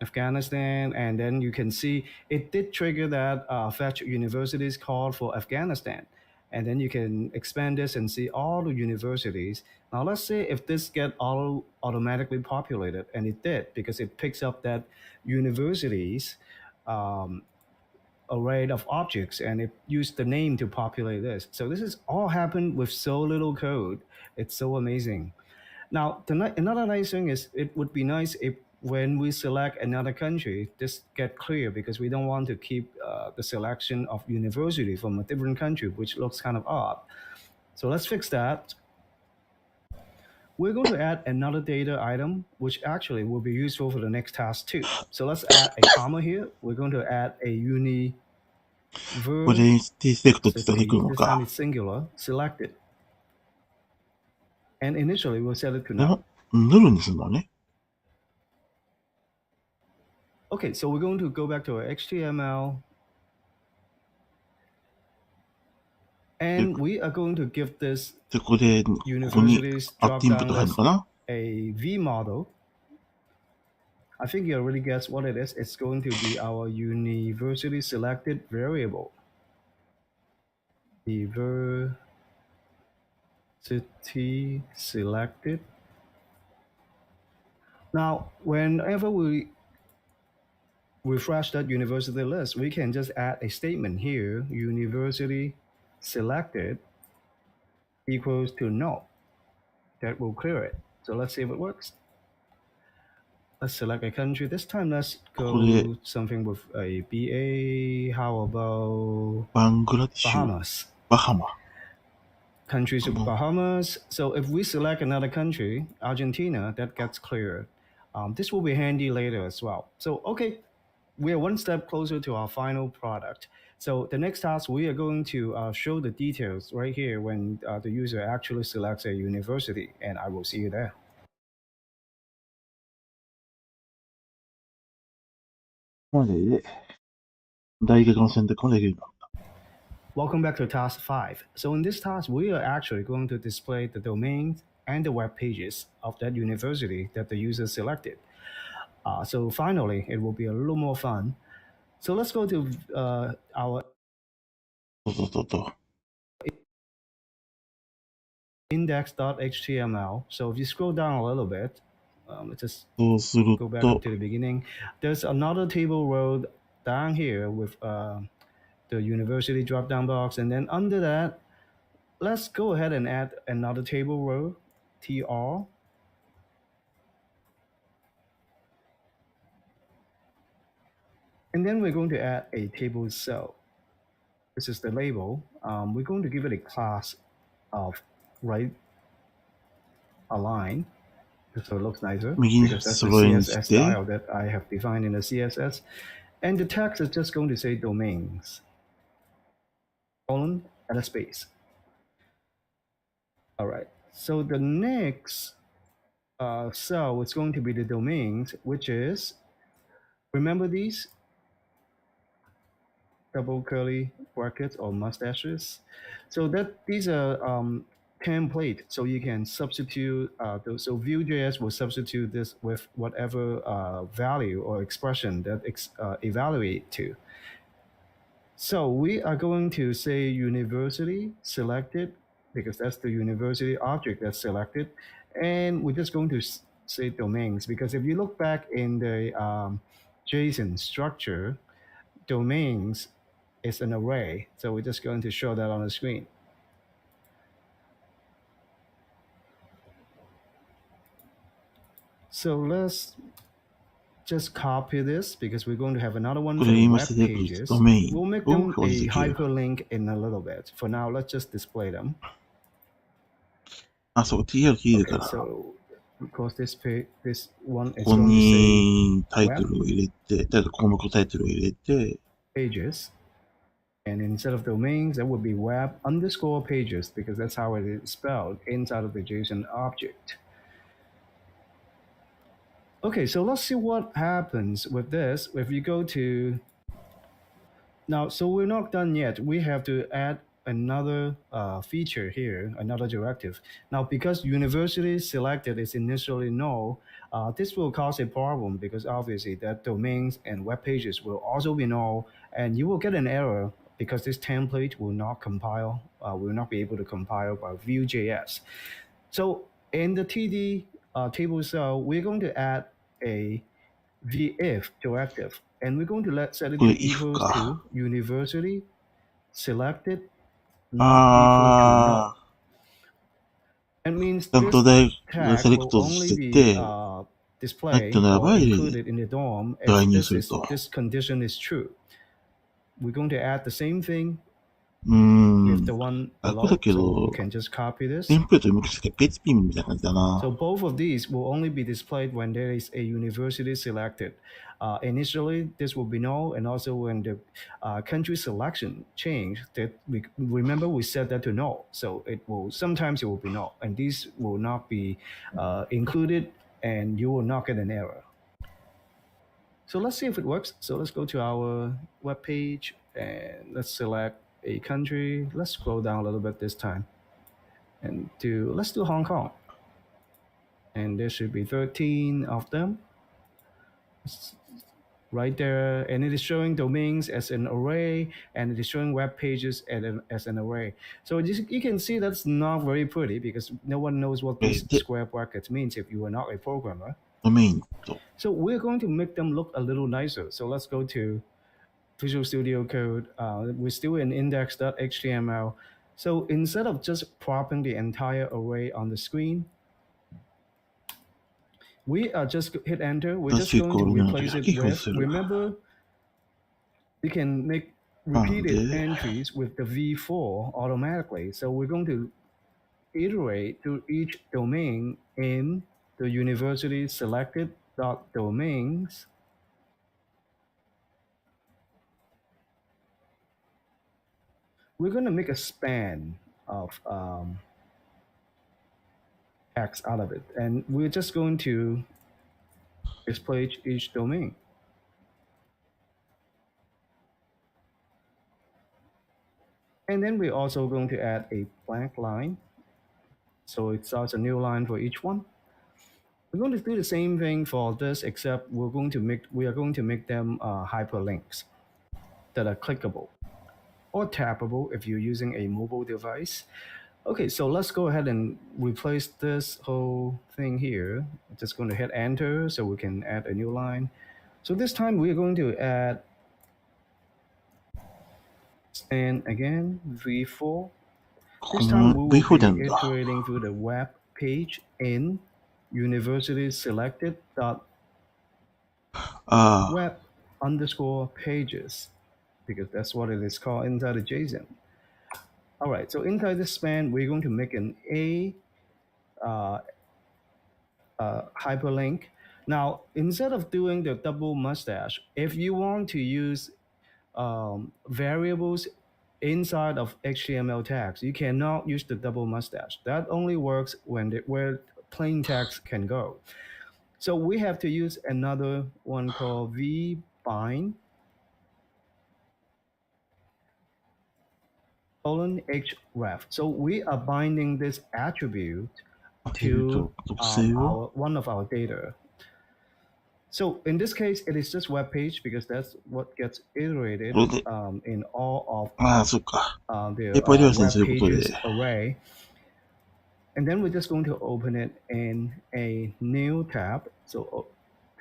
Afghanistan, and then you can see it did trigger that fetch universities call for Afghanistan. And then you can expand this and see all the universities. Now let's say if this get automatically populated, and it did because it picks up that universities array of objects and it used the name to populate this. So this is all happened with so little code. It's so amazing. Now, another nice thing is it would be nice if when we select another country, this get clear because we don't want to keep the selection of university from a different country, which looks kind of odd. So let's fix that. We're going to add another data item, which actually will be useful for the next task too. So let's add a comma here. We're going to add a universe. This time it's singular, selected. And initially we'll set it to null. Okay, so we're going to go back to our HTML. And we are going to give this universities drop-down list a vModel. I think you already guessed what it is. It's going to be our university selected variable. University selected. Now, whenever we refresh that university list, we can just add a statement here, university selected equals to null. That will clear it. So let's see if it works. Let's select a country. This time, let's go something with a BA. How about Bahamas? Countries of Bahamas. So if we select another country, Argentina, that gets cleared. This will be handy later as well. So, okay. we are one step closer to our final product. So the next task, we are going to show the details right here when the user actually selects a university, and I will see you there. ここまでで、大学の選択もできるようになった。Welcome back to task 5. So in this task, we are actually going to display the domains and the web pages of that university that the user selected. So finally, it will be a little more fun. So let's go to our そう。index.html. So if you scroll down a little bit, let's just そうする go back と up to the beginning. There's another table row down here with the university drop-down box, and then under that, let's go ahead and add another table row, TR. And then we're going to add a table cell. This is the label. We're going to give it a class of right align, so it looks nicer, 右に because that's the 揃えに CSS して、 style that I have defined in the CSS. And the text is just going to say domains, colon, and a space. All right, so the next cell is going to be the domains, which is, remember these? Double curly brackets or mustaches. So that these are template, so you can substitute. So Vue.js will substitute this with whatever value or expression that evaluate to. So we are going to say university selected, because that's the university object that's selected, and we're just going to say domains, because if you look back in the JSON structure, domains is an array. So we're just going to show that on the screen. So let's just copy this, because we're going to have another one こ for れ the 今 web して出てくる pages. ドメイン We'll を make them 表示 a できる。 hyperlink in a little bit. For now, let's just display them. あ、そう、TR 切るか Okay, ら、 so because this one こ is こ going to にタイトルを入れて、項目タイトルを入れて、 say pages. And instead of domains, that would be web underscore pages, because that's how it is spelled inside of the JSON object. Okay, so let's see what happens with this. If you go to now, so we're not done yet. We have to add another feature here, another directive. Now, because university selected is initially null, this will cause a problem, because obviously that domains and web pages will also be null, and you will get an error because this template will not compile, will not be able to compile by Vue.js. So in the TD table cell, we're going to add a VIF directive, and we're going to set it to equals to university selected not equal to null. It means ちゃんと this 大学セ tag レク will トし only て be て、 displayed 入ってなら or ば入れ included in the DOM 代 if 入すると。 this condition is true. We're going to add the same thing うーん。 with the one 楽 below, だけ so ど you、can just copy this. テンプレートに向けて PHP みたいな感じだ So な。 both of these will only be displayed when there is a university selected. Initially, this will be null, and also when the country selection change, that remember we set that to null. So sometimes it will be null, and these will not be included, and you will not get an error. So let's see if it works. So let's go to our web page, and let's select a country. Let's scroll down a little bit this time, and let's do Hong Kong. And there should be 13 of them right there, and it is showing domains as an array, and it is showing web pages as an array. So you can see that's not very pretty, because no one knows what these square brackets means if you are not a programmer. ドメインと。 So we're going to make them look a little nicer. So let's go to Visual Studio Code. We're still in index.html. So instead of just propping the entire array on the screen, we just hit enter. We're just going to replace it with, remember, we can make repeated entries with the v4 automatically. So we're going to iterate to each domain in the university selected dot domains. we're going to make a span of text out of it, and we're just going to display each domain. And then we're also going to add a blank line. So it starts a new line for each one. We're going to do the same thing for this, except we are going to make them hyperlinks that are clickable or tappable if you're using a mobile device. Okay, so let's go ahead and replace this whole thing here. I'm just going to hit enter so we can add a new line. So this time we're going to add, and again, V4. This time we will be iterating through the web page in university selected dot web underscore pages, because that's what it is called inside the JSON. All right, so inside the span, we're going to make an hyperlink. Now, instead of doing the double mustache, if you want to use variables inside of HTML tags, you cannot use the double mustache. That only works where plain text can go. So we have to use another one called vbind href. So we are binding this attribute to one of our data. So in this case, it is just web page because that's what gets iterated in all of the web pages array. And then we're just going to open it in a new tab. So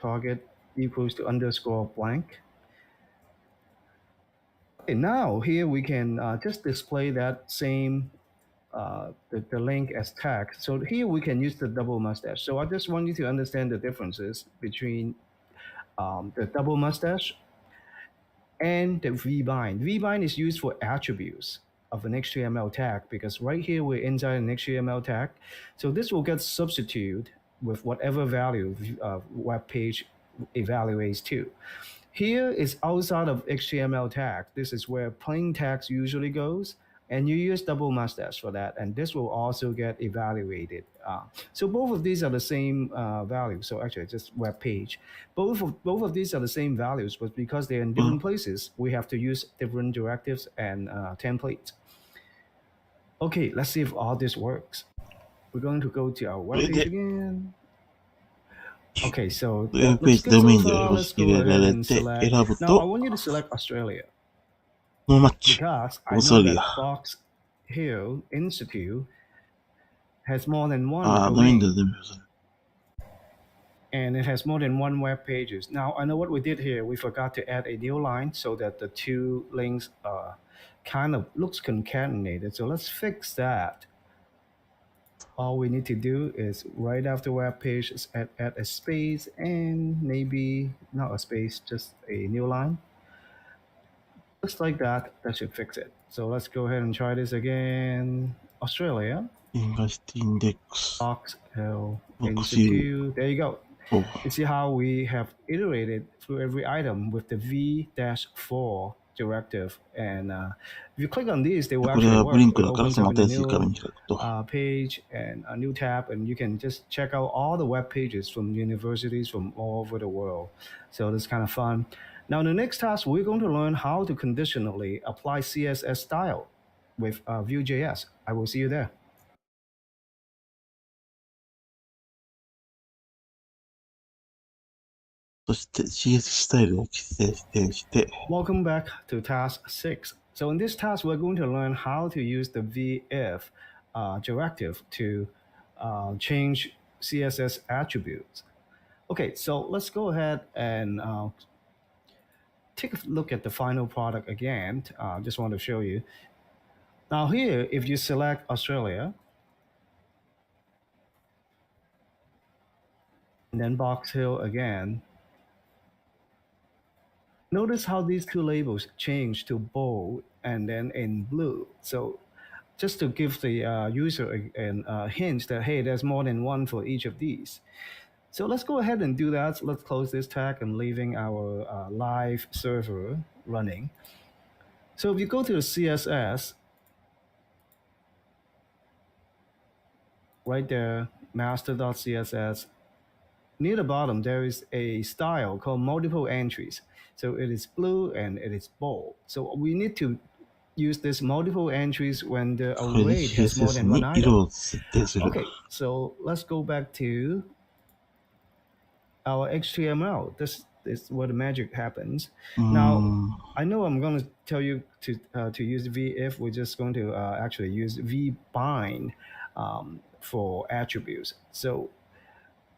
target equals to underscore blank. Okay, now here we can just display that same the link as text. So here we can use the double mustache. So I just want you to understand the differences between the double mustache and the vbind. Vbind is used for attributes of an HTML tag because right here we're inside an HTML tag. So this will get substituted with whatever value web page evaluates to. Here is outside of HTML tag. This is where plain text usually goes, and you use double mustache for that, and this will also get evaluated. So both of these are the same value. So actually, just web page. Both of these are the same values, but because they're in different places, we have to use different directives and templates. Okay, let's see if all this works. We're going to go to our web page again. Okay, so looks good so far. Let's go ahead and select. Now I want you to select Australia because I know that Box Hill Institute has more than one domain, and it has more than one web pages. Now I know what we did here. We forgot to add a new line so that the two links kind of looks concatenated. So let's fix that. All we need to do is right after web page is add a space and maybe not a space, just a new line. Just like that, that should fix it. So let's go ahead and try this again. Australia. Box Hill Institute. There you go. You see how we have iterated through every item with the V-4 directive, and if you click on these, they will actually work. It opens up a new page and a new tab, and you can just check out all the web pages from universities from all over the world. So that's kind of fun. Now, in the next task, we're going to learn how to conditionally apply CSS style with Vue.js. I will see you there. Welcome back to task 6. So in this task, we're going to learn how to use the VIF directive to change CSS attributes. Okay, so let's go ahead and take a look at the final product again. Just want to show you. Now here, if you select Australia, and then Box Hill again, notice how these two labels change to bold and then in blue. So just to give the user a hint that, hey, there's more than one for each of these. So let's go ahead and do that. So let's close this tag and leaving our live server running. So if you go to the CSS, right there, master.css. Near the bottom, there is a style called multiple entries. So it is blue and it is bold. So we need to use this multiple entries when the これで array has more CSS than one に色 item. を設定する。 Okay, so let's go back to our HTML. This is where the magic happens. Now, I know I'm going to tell you to use VIF. We're just going to actually use vbind for attributes. So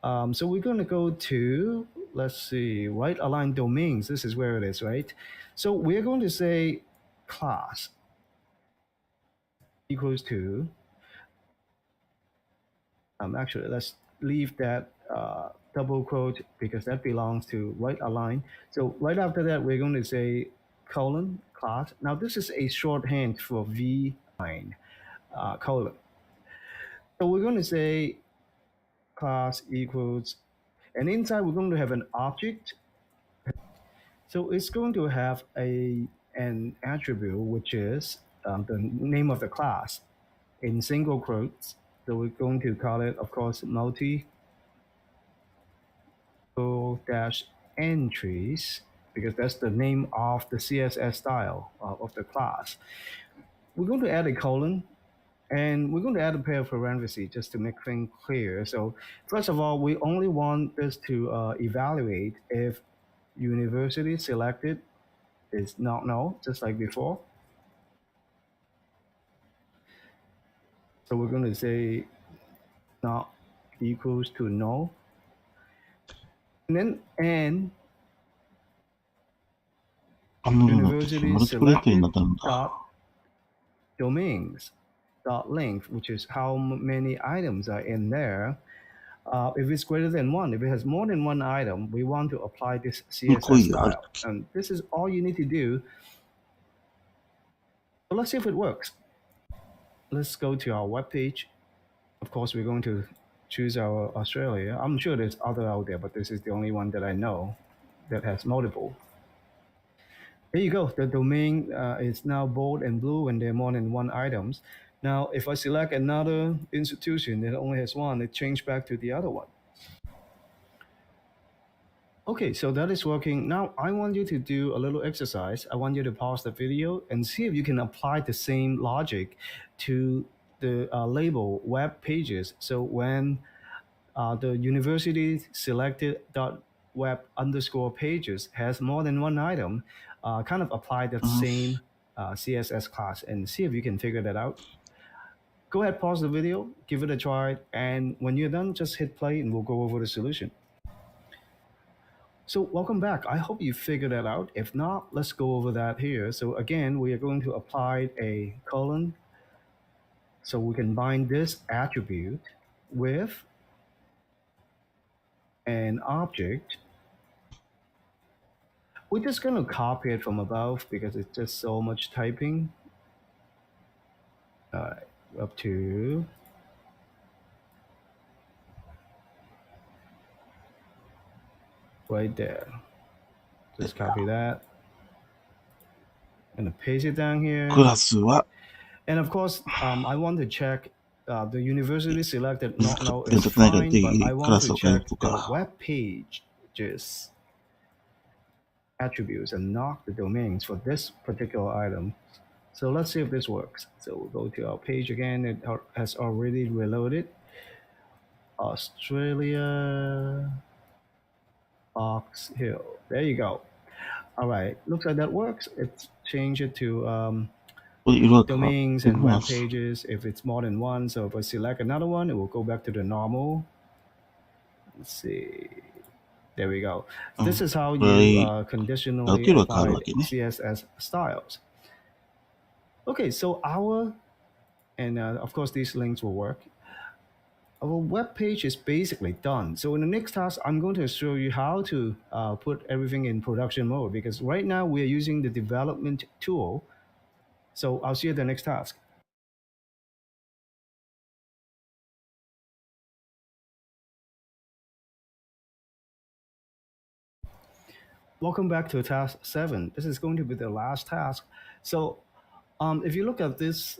we're going to go to, let's see, right align domains. This is where it is, right? So we're going to say class equals to, actually, let's leave that double quote because that belongs to right align. So right after that, we're going to say colon class. Now this is a shorthand for vbind colon. So we're going to say class equals, and inside we're going to have an object. So it's going to have an attribute which is the name of the class in single quotes. So we're going to call it, of course, multi dash entries because that's the name of the CSS style of the class. We're going to add a colon and we're going to add a pair of parentheses just to make things clear. So first of all, we only want this to evaluate if university selected is not null, just like before. So we're going to say not equals to null. And then and あんなのになって university マルチプレートにな selected ったんだ。 dot domains dot length, which is how many items are in there. If it's greater than one, if it has more than one item, we want to apply this CSS style. And this is all you need to do. So let's see if it works. Let's go to our web page. Of course, we're going to choose our Australia. I'm sure there's other out there, but this is the only one that I know that has multiple. There you go. The domain is now bold and blue when there are more than one items. Now, if I select another institution that only has one, it changed back to the other one. Okay, so that is working. Now, I want you to do a little exercise. I want you to pause the video and see if you can apply the same logic to the label web pages. So when the university selected .web underscore pages has more than one item, kind of apply that same CSS class and see if you can figure that out. Go ahead, pause the video, give it a try, and when you're done, just hit play and we'll go over the solution. So welcome back. I hope you figured that out. If not, let's go over that here. So again, we are going to apply a colon so we can bind this attribute with an object. We're just going to copy it from above because it's just so much typing. Up to right there. Just copy that. And paste it down here. クラスは And of course, I want to check the university selected not null 連 is 続ないから fine, 定 but 義 I ク want ラス to を変える check と the か web pages attributes and not the domains for this particular item. So let's see if this works. So we'll go to our page again. It has already reloaded. Australia, Box Hill. There you go. All right. Looks like that works. It's changed it to これ色が変わる domains で and ま web す pages if it's more than one. So if I select another one, it will go back to the normal. Let's see. There we go. This is how you conditionally apply CSS styles. Okay, so of course these links will work. Our web page is basically done. So in the next task, I'm going to show you how to put everything in production mode because right now we're using the development tool. So I'll see you at the next task. Welcome back to task 7. This is going to be the last task. So If you look at this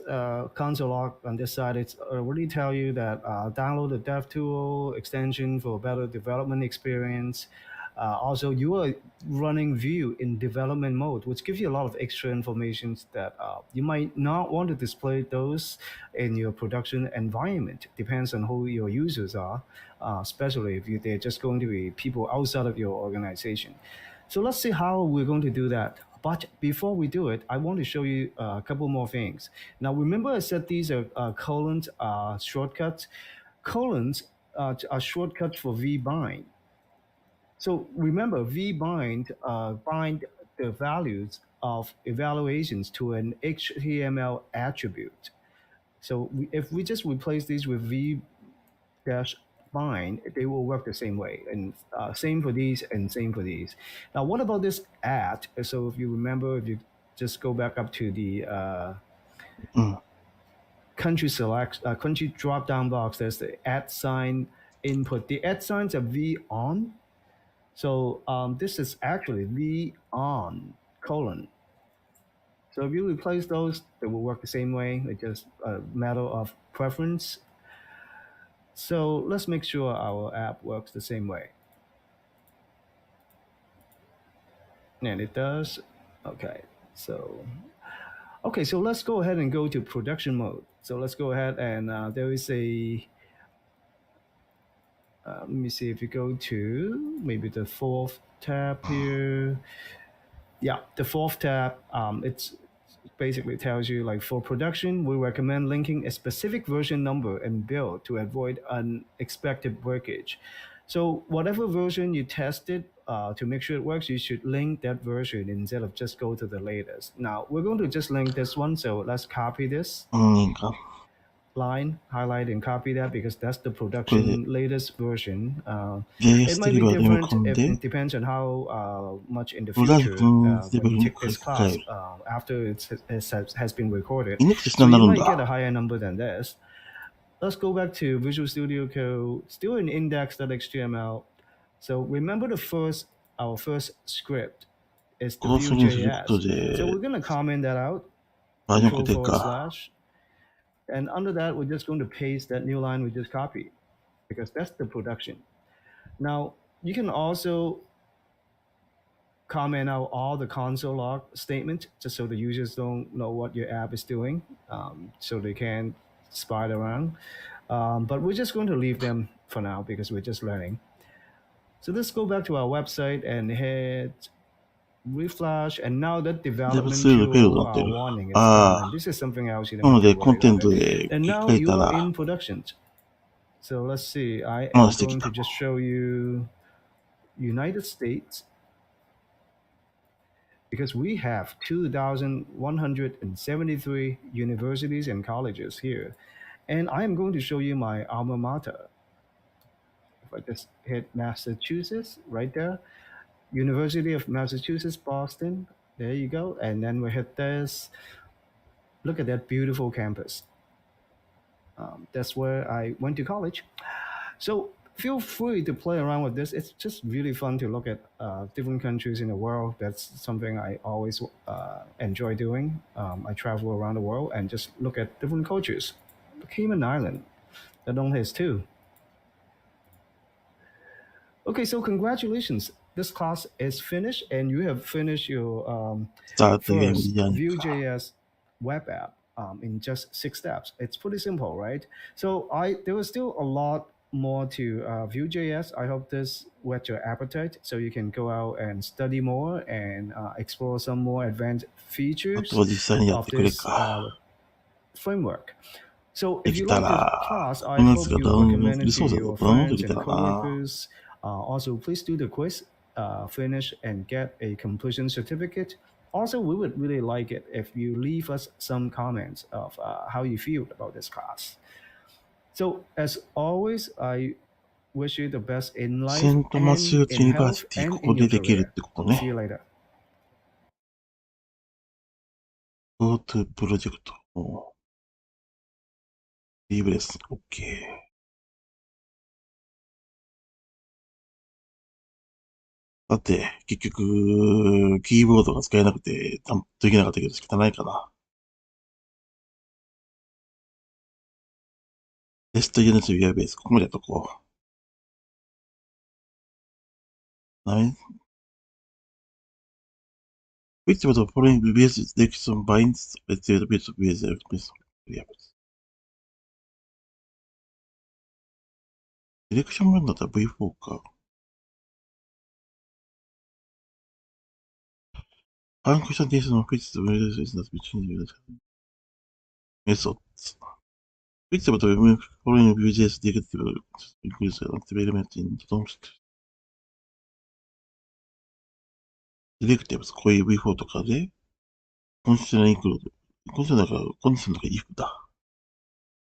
console log on this side, it's already tell you that download the DevTool extension for better development experience. Also, you are running Vue in development mode, which gives you a lot of extra information that you might not want to display those in your production environment. Depends on who your users are, especially if they're just going to be people outside of your organization. So let's see how we're going to do that. But before we do it, I want to show you a couple more things. Now, remember I said these are colons shortcuts. Colons are shortcuts for vbind. So remember, vbind bind the values of evaluations to an HTML attribute. So if we just replace these with v dash bind, they will work the same way. And same for these and same for these. Now, what about this at? So if you remember, if you just go back up to the country select, country drop down box, there's the at sign input. The at signs are v on. So this is actually v on colon. So if you replace those, they will work the same way. It's just a matter of preference. So let's make sure our app works the same way. And it does. Okay, so let's go ahead and go to production mode. So let's go ahead and there is a let me see if you go to maybe the fourth tab here. Yeah, the fourth tab. It's basically tells you like for production, we recommend linking a specific version number and build to avoid unexpected breakage. So whatever version you tested to make sure it works, you should link that version instead of just go to the latest. Now we're going to just link this one. So let's copy this line, highlight and copy that because that's the production latest version. It might be different. It depends on how much in the future when you take this class after it has been recorded. So you might get a higher number than this. Let's go back to Visual Studio Code, still in index.html. So remember our first script is the Vue.js. So we're going to comment that out. Control / and under that, we're just going to paste that new line we just copied because that's the production. Now, you can also comment out all the console log statements just so the users don't know what your app is doing, so they can spy around. But we're just going to leave them for now because we're just learning. So let's go back to our website and hit reflash, and now that development warning is done, and this is something else you don't have to worry about. And now you are in production. So let's see, I am going to just show you United States because we have 2,173 universities and colleges here. And I am going to show you my alma mater. If I just hit Massachusetts right there, University of Massachusetts, Boston. There you go. And then we hit this. Look at that beautiful campus. That's where I went to college. So feel free to play around with this. It's just really fun to look at different countries in the world. That's something I always enjoy doing. I travel around the world and just look at different cultures. Cayman Island, that only has two. Okay, so congratulations. This class is finished and you have finished your first Vue.js web app in just 6 steps. It's pretty simple, right? So there was still a lot more to Vue.js. I hope this whet your appetite so you can go out and study more and explore some more advanced features of this framework. So if you like this class, I hope you recommend it to your friends and coworkers. Also, please do the quiz, finish, and get a completion certificate. Also, we would really like it if you leave us some comments of how you feel about this class. So, as always, I wish you the best in life and in health and in your career. See you later. Go to project. リーブレス。OK。だって、結局、キーボードが使えなくて、できなかったけど、汚いかな。テストユニットビアベース。ここまでやっとこう。Which of the following VBS direction binds the bit of VBS variables? ディレクションバンドだったら V4 か。Function is of which the various is not between the methods. Which of the following VBS directive includes an element in the context? Directives こういう V4 とかで、コンショナルインクルード。コンショナルだから、コンディションとか if だ。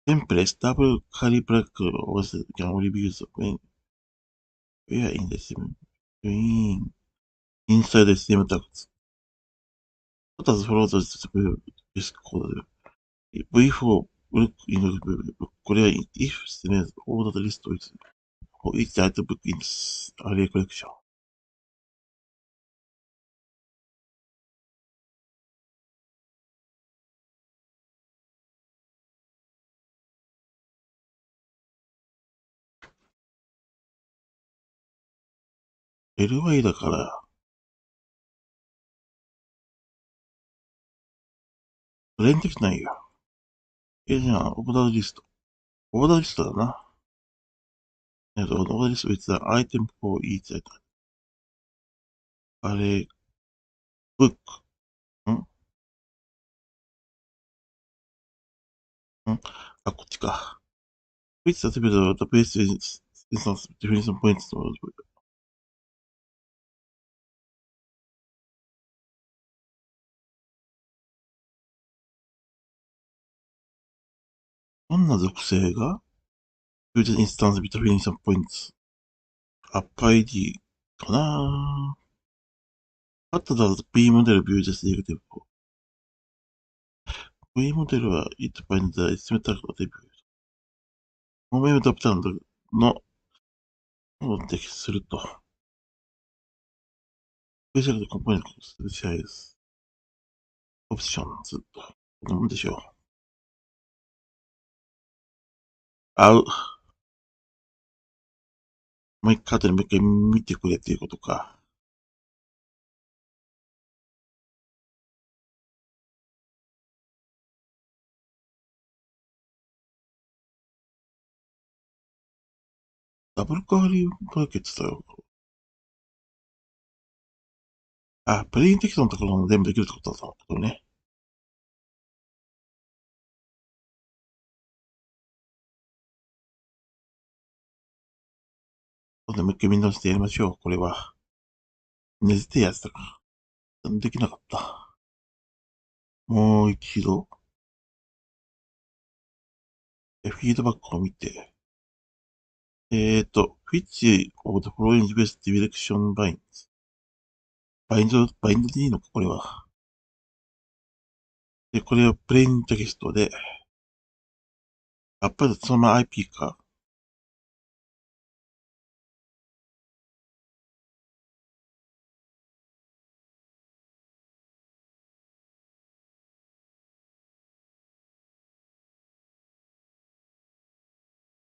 Templates, double curly bracket was can only be used when where in the system inside the system tags. What does follow this code? V4 look in the book. これは if statements ordered list with for each item book in array collection. LY だから、それにできないよ。じゃあ、オーダーリスト。オーダーリストだな。オーダーリスト with the item for each item. あれ、book. んあ、こっちか。which attribute the base instance definition points to どんな属性が User instance definition points App ID かな。What does P モデル view just negative? V モデルは it binds the estimator attribute. モメントアップタウンのを適すると。スペシャルコンポーネントスペシャルズ。オプションズと。こんなもんでしょう。合う。もう一回後でもう一回見てくれっていうことか。ダブルカーリーブラケットだよ。あ、プレインテキストのところも全部できるってことだったのことね。今度もう一回見直してやりましょう。これは。ねじってやつだから。できなかった。もう一度。フィードバックを見て。which of the following best direction binds? バインドでいいのかこれは。で、これはプレインテキストで、やっぱりそのまま IP か。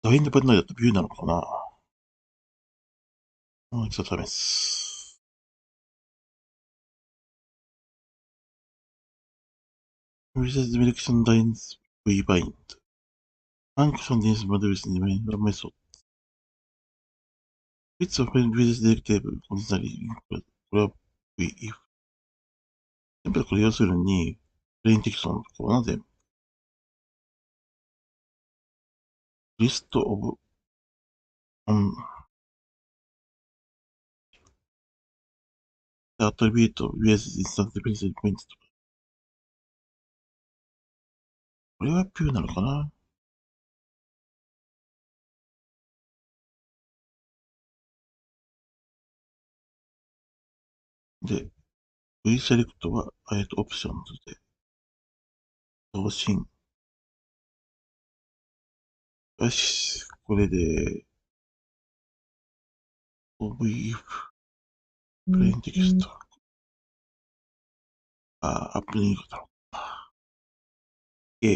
ダインドバインドだとビューなのかな。もう一度試す。Research direction lines V bind. Function is modules in the main method. Which of the research directive constantly include これは V if. やっぱりこれ要するに、プレインテキストのところな全部。list of attribute with instance definition points とか。これはピューなのかな。で、V セレクトは、オプションズで、送信。よし、これで、V プレインテキスト。アップリンクだろう。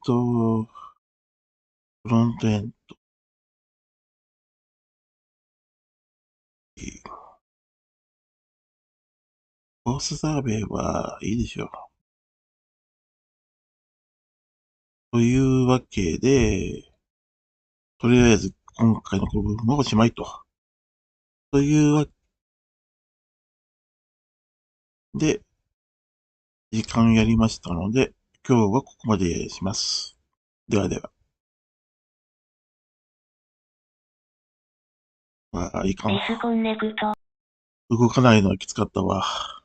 フロントエンド。コースサーベイはいいでしょう。というわけで、とりあえず今回のこの部分はおしまいと。というわけで、時間やりましたので、今日はここまでします。ではでは。いかん。ディスコンネクト。動かないのはきつかったわ。